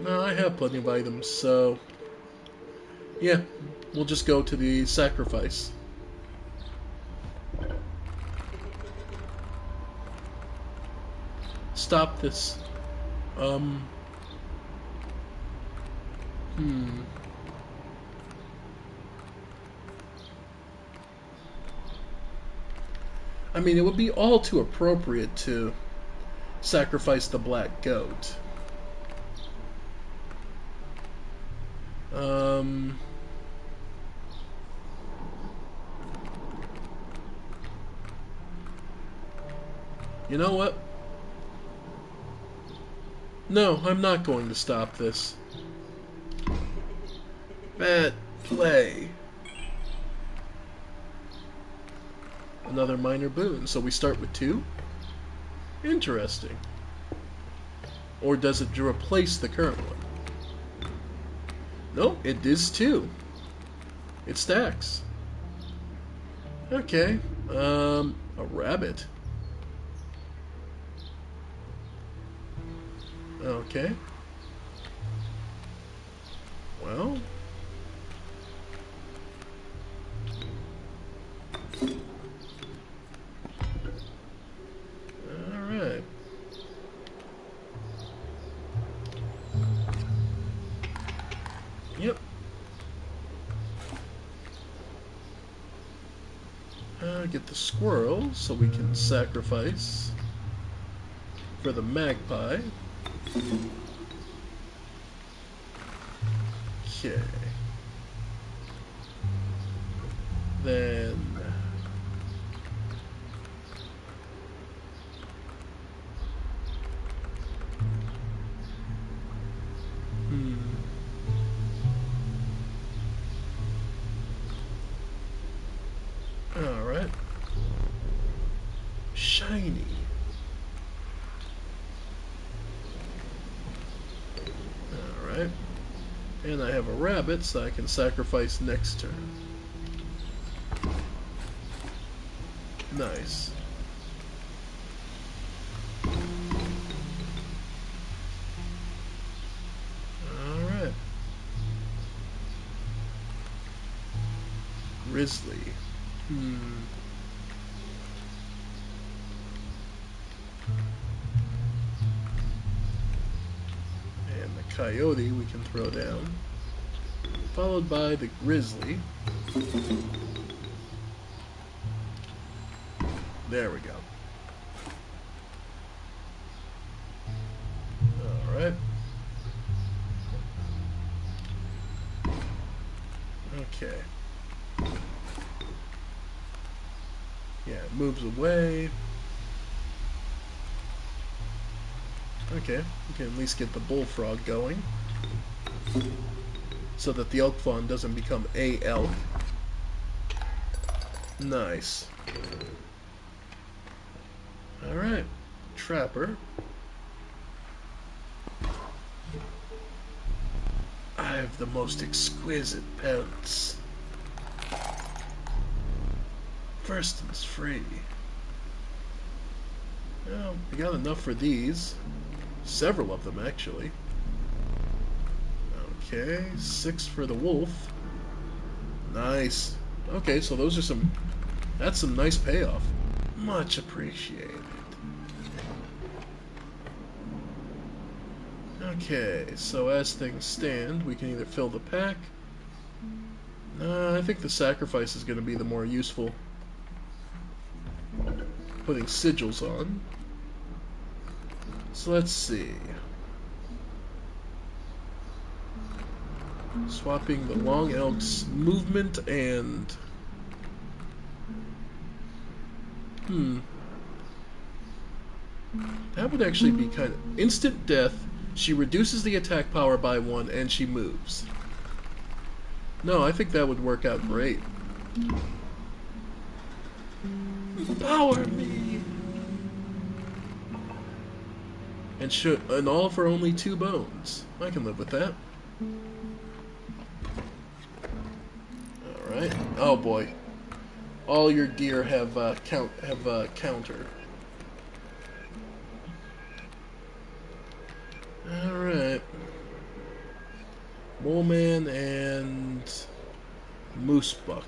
Speaker 1: No, I have plenty of items, so... yeah, we'll just go to the sacrifice. Stop this. I mean, it would be all too appropriate to sacrifice the black goat. You know what? No, I'm not going to stop this. Bad play. Another minor boon. So we start with 2? Interesting. Or does it replace the current one? No, it is 2. It stacks. Okay. A rabbit. Okay. Well. Alright. Yep. Get the squirrel so we can sacrifice for the magpie. Okay. Then alright. Shiny. Alright. And I have a rabbit, so I can sacrifice next turn. Nice. Alright. Grizzly. And the coyote we can throw down. Followed by the grizzly. There we go. Alright. Okay. Yeah, it moves away. Okay, we can at least get the bullfrog going. So that the elk fawn doesn't become a elk. Nice. Alright, trapper. I have the most exquisite pelts. First one's free. Well, we got enough for these. Several of them, actually. Okay, 6 for the wolf. Nice. Okay, so those are some... that's some nice payoff. Much appreciated. Okay, so as things stand, we can either fill the pack. I think the sacrifice is going to be the more useful. Putting sigils on. So let's see. Swapping the long elk's movement and... that would actually be kind of... instant death. She reduces the attack power by 1 and she moves. No, I think that would work out great. Power me! And all for only 2 bones. I can live with that. Alright. Oh boy. All your deer have counter. Alright. Moleman and Moosebuck.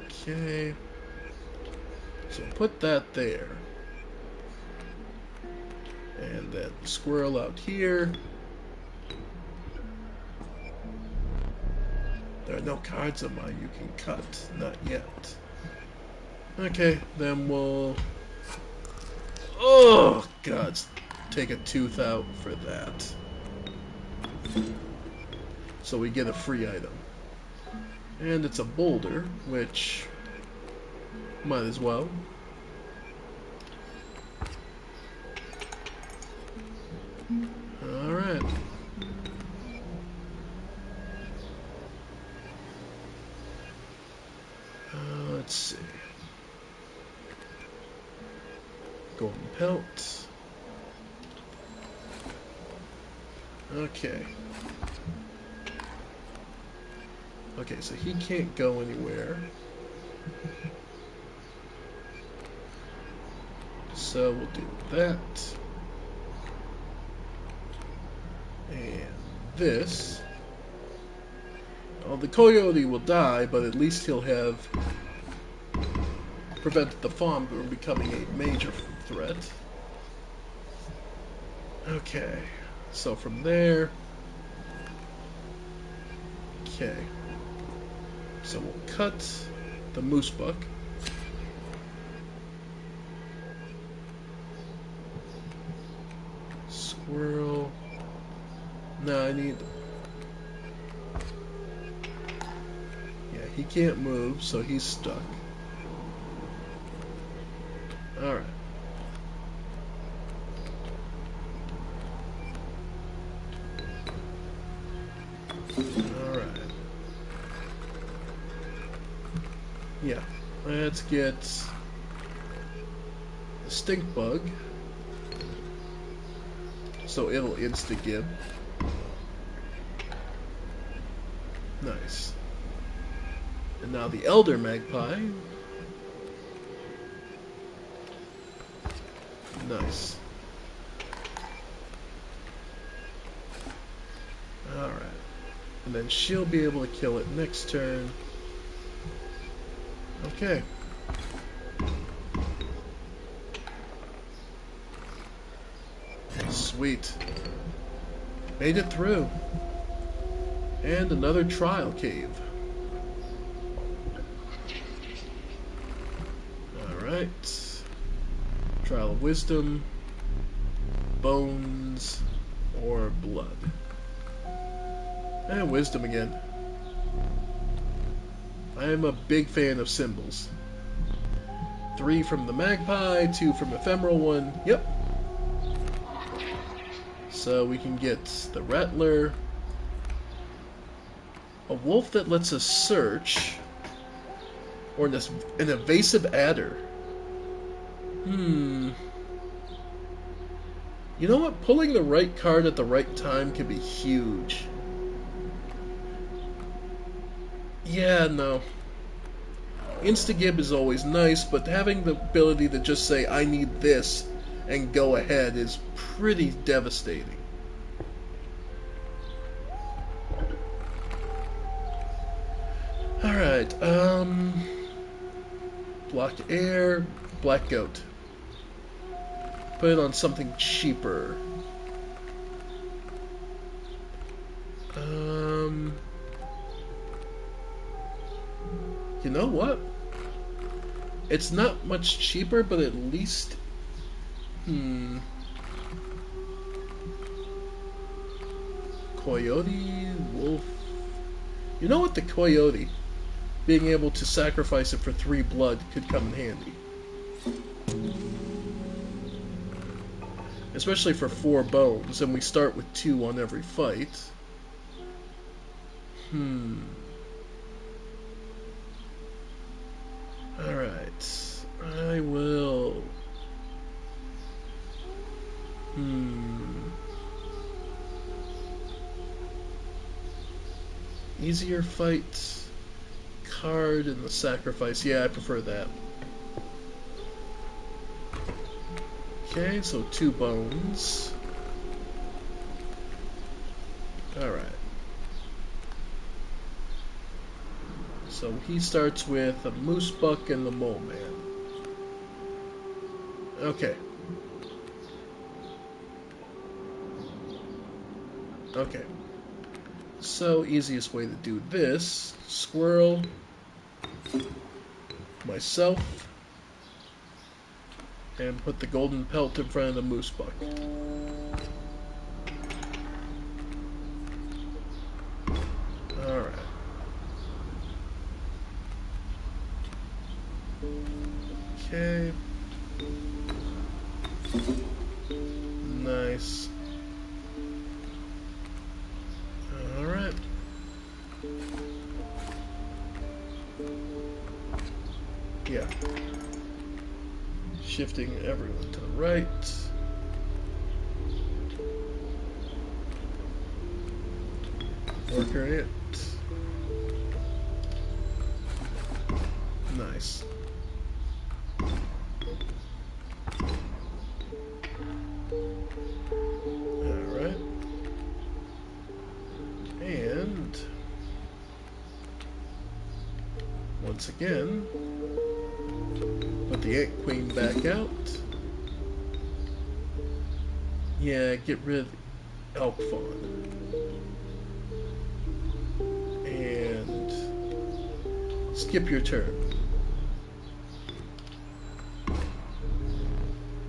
Speaker 1: Okay. So put that there. And then squirrel out here. There are no cards on mine you can cut. Not yet. Okay, then we'll... Oh, God. Take a tooth out for that. So we get a free item. And it's a boulder, which... might as well. Alright. Let's see. Golden pelt. Okay. Okay, so he can't go anywhere. So we'll do that. And this. Well, the coyote will die, but at least he'll have prevented the farm from becoming a major threat. Okay, so from there... Okay. So we'll cut the Moosebuck. Squirrel. No, I need... Yeah, he can't move, so he's stuck. Alright. Alright. Yeah, let's get the stink bug. So it'll insta-give. Nice. And now the elder magpie. Nice. Alright. And then she'll be able to kill it next turn. Okay. Sweet. Made it through. And another trial cave. Alright. Trial of wisdom, bones, or blood. And wisdom again. I am a big fan of symbols. 3 from the magpie, 2 from ephemeral one. Yep. So we can get the rattler. A wolf that lets us search. Or an evasive adder. You know what? Pulling the right card at the right time can be huge. Yeah, no. Insta-gib is always nice, but having the ability to just say, I need this, and go ahead is pretty devastating. Alright, block air, black goat. Put it on something cheaper. You know what? It's not much cheaper, but at least... Coyote, wolf... You know what? The coyote, being able to sacrifice it for 3 blood could come in handy. Especially for 4 bones, and we start with 2 on every fight. Alright. I will... Easier fight. Card and the sacrifice. Yeah, I prefer that. Okay, so 2 bones. Alright. So he starts with a moose buck and the mole man. Okay. Okay. So, easiest way to do this, squirrel, myself, and put the golden pelt in front of the moose buck. Alright. Okay. Nice. Alright. Yeah. Shifting everyone to the right. Worker it. Nice. Alright. And once again, put the Ant Queen back out. Yeah, get rid of the Elk Fawn. And skip your turn.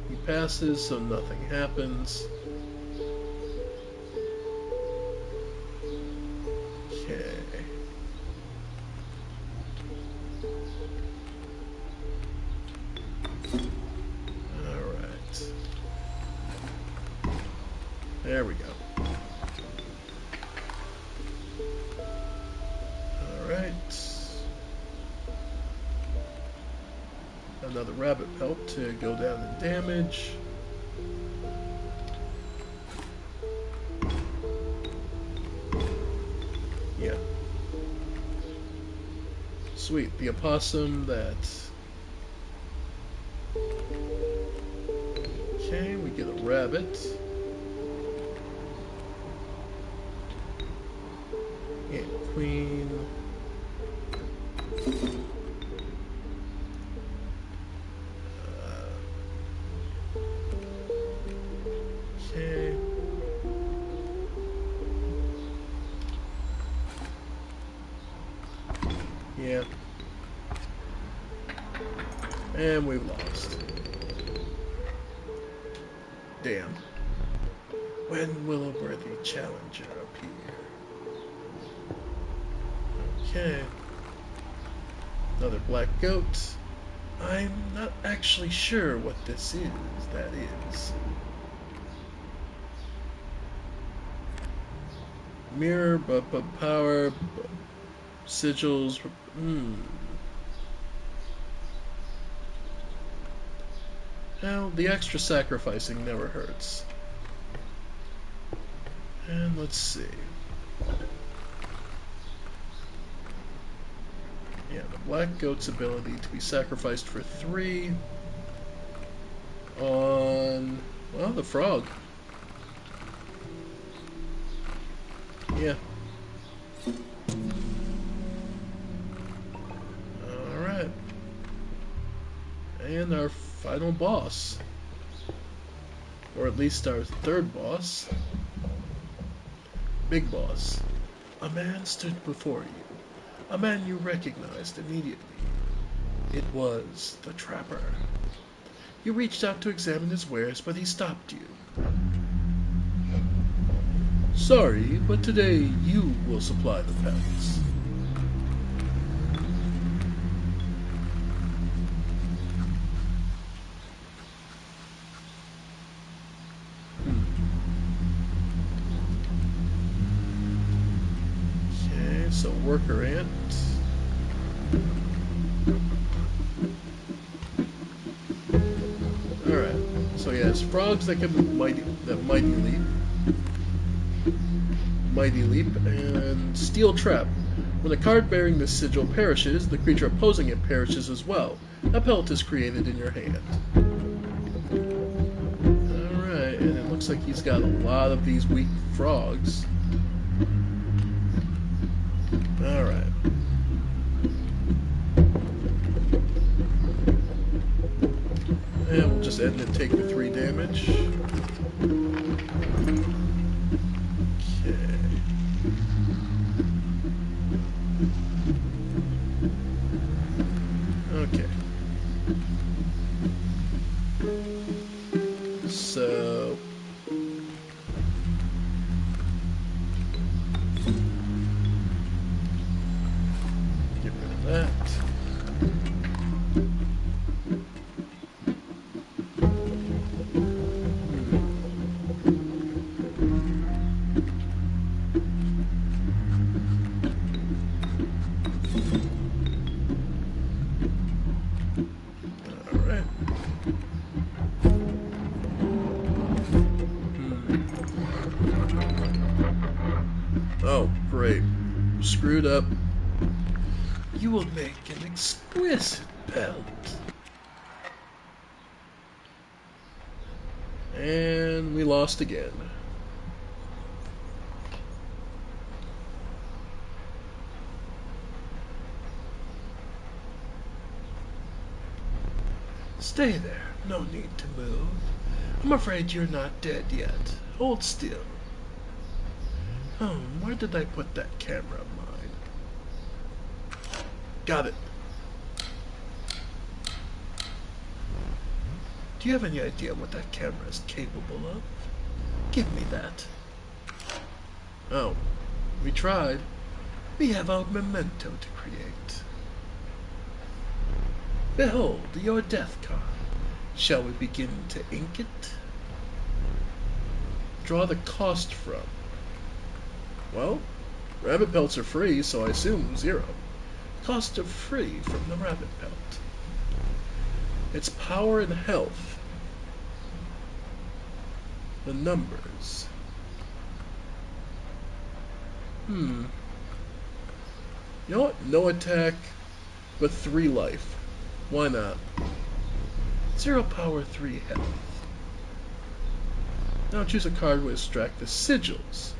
Speaker 1: He passes, so nothing happens. Okay. Alright. There we go. Alright. Another rabbit pelt to go down in damage. Yeah. Sweet. The opossum that... Okay, we get a rabbit. And queen. Okay. Yeah. And we've lost. Damn. When will a worthy challenger appear? Okay. Another black goat. I'm not actually sure what this is. That is. Mirror, but power, sigils. Well, the extra sacrificing never hurts. And let's see. Yeah, the black goat's ability to be sacrificed for 3 on, well, the frog. Yeah. Alright. And our final boss. Or at least our 3rd boss. Big boss. A man stood before you. A man you recognized immediately. It was the trapper. You reached out to examine his wares, but he stopped you. Sorry, but today you will supply the pelts. Okay, so worker ant. Alright, so yeah, it's frogs that can mighty leap. Mighty Leap, and Steel Trap. When a card bearing this sigil perishes, the creature opposing it perishes as well. A pelt is created in your hand. Alright, and it looks like he's got a lot of these weak frogs. Alright. And we'll just end and take the 3 damage. Okay. Okay. So get rid of that. Oh, great. Screwed up. You will make an exquisite pelt. And we lost again. Stay there. No need to move. I'm afraid you're not dead yet. Hold still. Where did I put that camera of mine? Got it. Do you have any idea what that camera is capable of? Give me that. Oh, we tried. We have a memento to create. Behold, your death card. Shall we begin to ink it? Draw the cost from. Well, rabbit pelts are free, so I assume 0. Cost of free from the rabbit pelt. Its power and health. The numbers. You know what? No attack, but 3 life. Why not? 0 power, 3 health. Now choose a card with extract the sigils.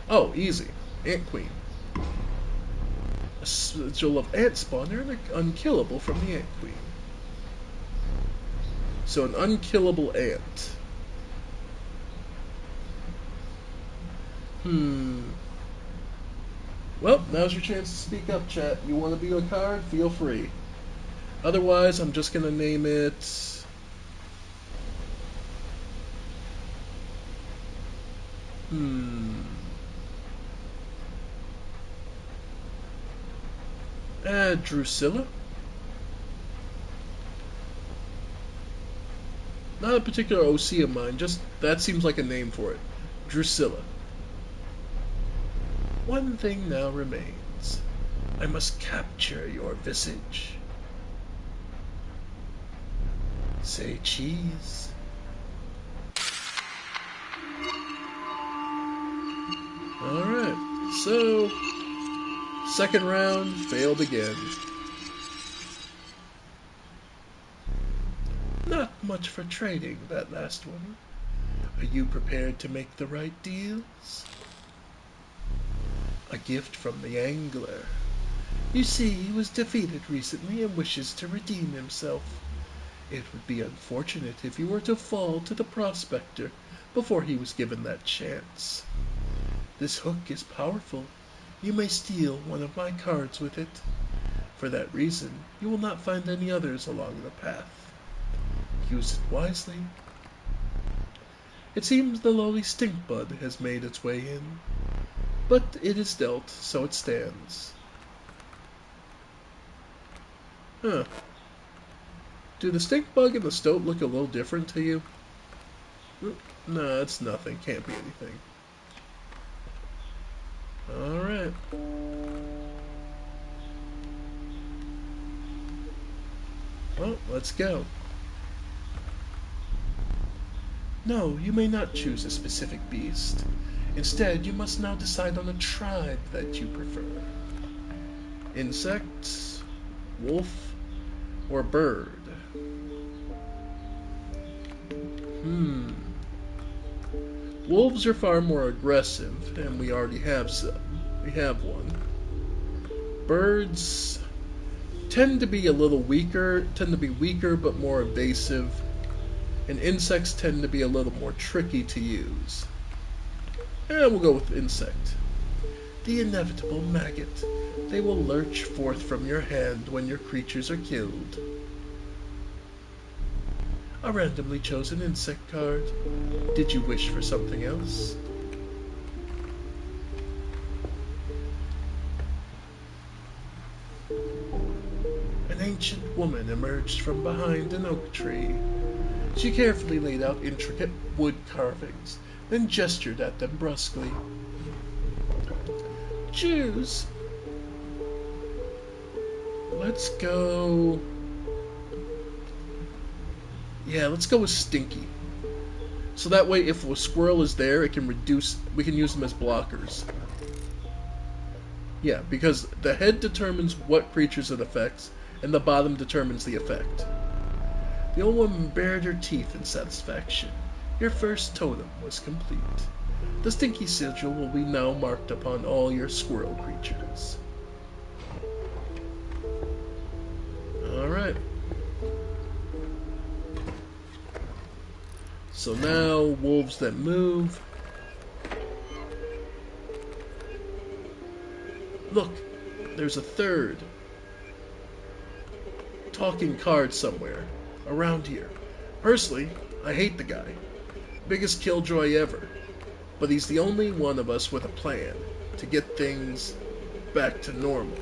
Speaker 1: Oh, easy. Ant Queen. A sigil of ant spawn. They're unkillable from the Ant Queen. So an unkillable ant. Well, now's your chance to speak up, chat. You want to be a card? Feel free. Otherwise, I'm just going to name it... Drusilla? Not a particular OC of mine, just that seems like a name for it. Drusilla. One thing now remains. I must capture your visage. Say cheese. Alright, so second round failed again. Not much for trading, that last one. Are you prepared to make the right deals? A gift from the angler. You see, he was defeated recently and wishes to redeem himself. It would be unfortunate if he were to fall to the prospector before he was given that chance. This hook is powerful. You may steal one of my cards with it. For that reason, you will not find any others along the path. Use it wisely. It seems the lowly stinkbud has made its way in, but it is dealt, so it stands. Huh. Do the stinkbug and the stoat look a little different to you? No, it's nothing. Can't be anything. Alright. Well, let's go. No, you may not choose a specific beast. Instead, you must now decide on a tribe that you prefer. Insect, wolf, or bird? Wolves are far more aggressive, and we already have some. We have one. Birds tend to be weaker but more evasive, and insects tend to be a little more tricky to use. And we'll go with insect. The inevitable maggot. They will lurch forth from your hand when your creatures are killed. A randomly chosen insect card. Did you wish for something else? An ancient woman emerged from behind an oak tree. She carefully laid out intricate wood carvings, then gestured at them brusquely. Choose. Let's go... Yeah, let's go with Stinky. So that way, if a squirrel is there, we can use them as blockers. Yeah, because the head determines what creatures it affects, and the bottom determines the effect. The old woman bared her teeth in satisfaction. Your first totem was complete. The Stinky sigil will be now marked upon all your squirrel creatures. Alright. So now, wolves that move. Look, there's a third talking card somewhere around here. Personally, I hate the guy. Biggest killjoy ever. But he's the only one of us with a plan to get things back to normal.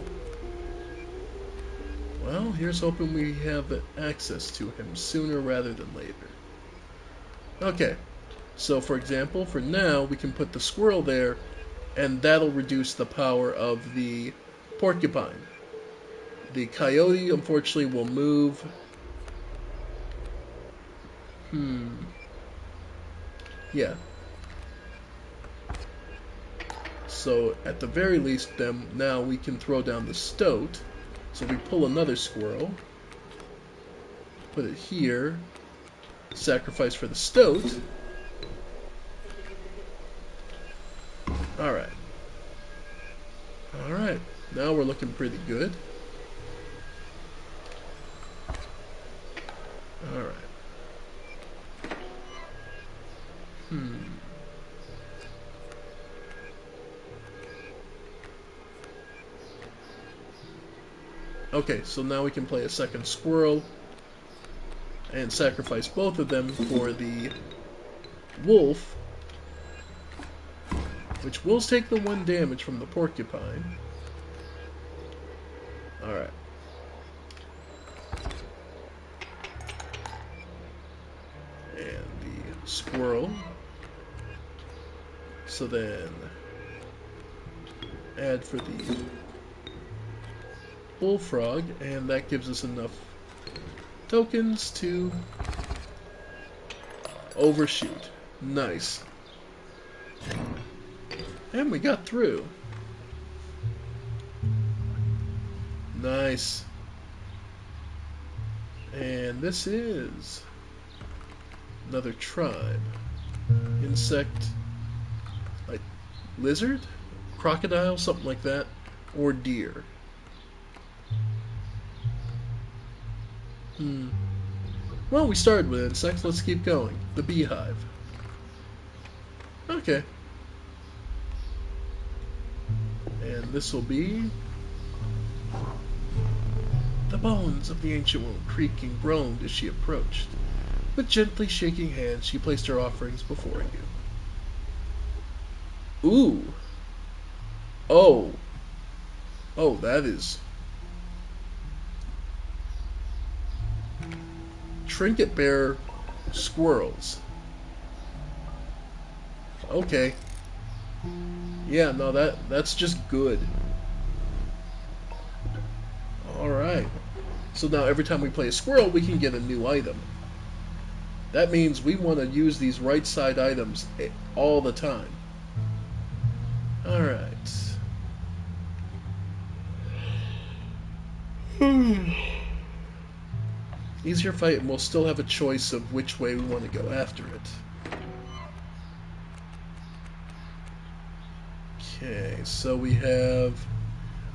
Speaker 1: Well, here's hoping we have access to him sooner rather than later. Okay, so for example, for now, we can put the squirrel there, and that'll reduce the power of the porcupine. The coyote, unfortunately, will move. Yeah. So, at the very least, then, now we can throw down the stoat. So we pull another squirrel, put it here, sacrifice for the stoat. Alright. Alright. Now we're looking pretty good. Alright. Okay, so now we can play a second squirrel and sacrifice both of them for the wolf, which will take the 1 damage from the porcupine. Alright. And the squirrel. So then, add for the bullfrog, and that gives us enough tokens to overshoot. Nice. And we got through. Nice. And this is another tribe. Insect, like lizard, crocodile, something like that, or deer. Well, we started with insects. Let's keep going. The beehive. Okay. And this will be... The bones of the ancient woman creaked and groaned as she approached. With gently shaking hands, she placed her offerings before you. Ooh. Oh. Oh, that is... Trinket bear squirrels. Okay. Yeah, no, that's just good. Alright. So now every time we play a squirrel, we can get a new item. That means we want to use these right side items all the time. Alright. Easier fight, and we'll still have a choice of which way we want to go after it. Okay, so we have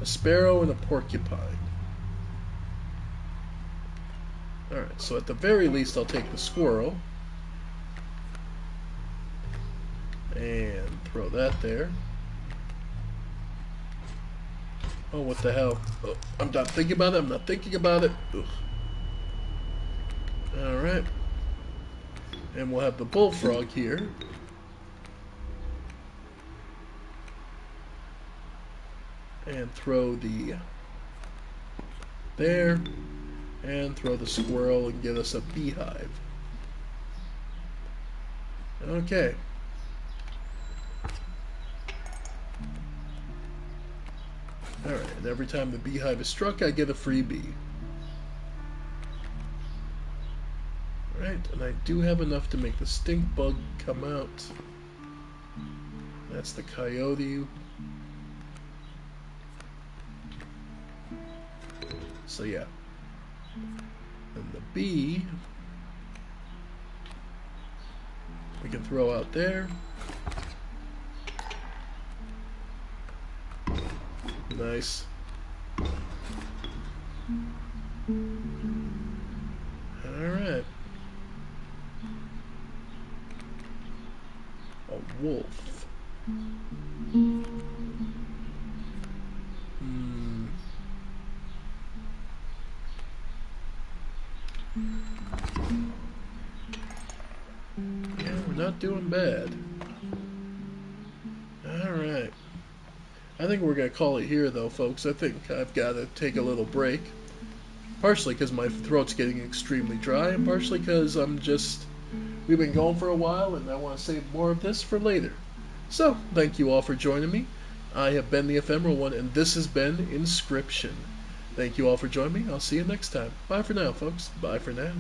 Speaker 1: a sparrow and a porcupine. Alright, so at the very least I'll take the squirrel. And throw that there. Oh, what the hell? Oh, I'm not thinking about it, I'm not thinking about it. Alright. And we'll have the bullfrog here. And throw the there. And throw the squirrel and get us a beehive. Okay. Alright, and every time the beehive is struck, I get a free bee. Alright, and I do have enough to make the stink bug come out. That's the coyote. So yeah. And the bee we can throw out there. Nice. Alright. A wolf. Yeah, we're not doing bad. Alright. I think we're going to call it here, though, folks. I think I've got to take a little break. Partially because my throat's getting extremely dry, and partially because we've been going for a while, and I want to save more of this for later. So, thank you all for joining me. I have been the Ephemeral One, and this has been Inscryption. Thank you all for joining me. I'll see you next time. Bye for now, folks. Bye for now.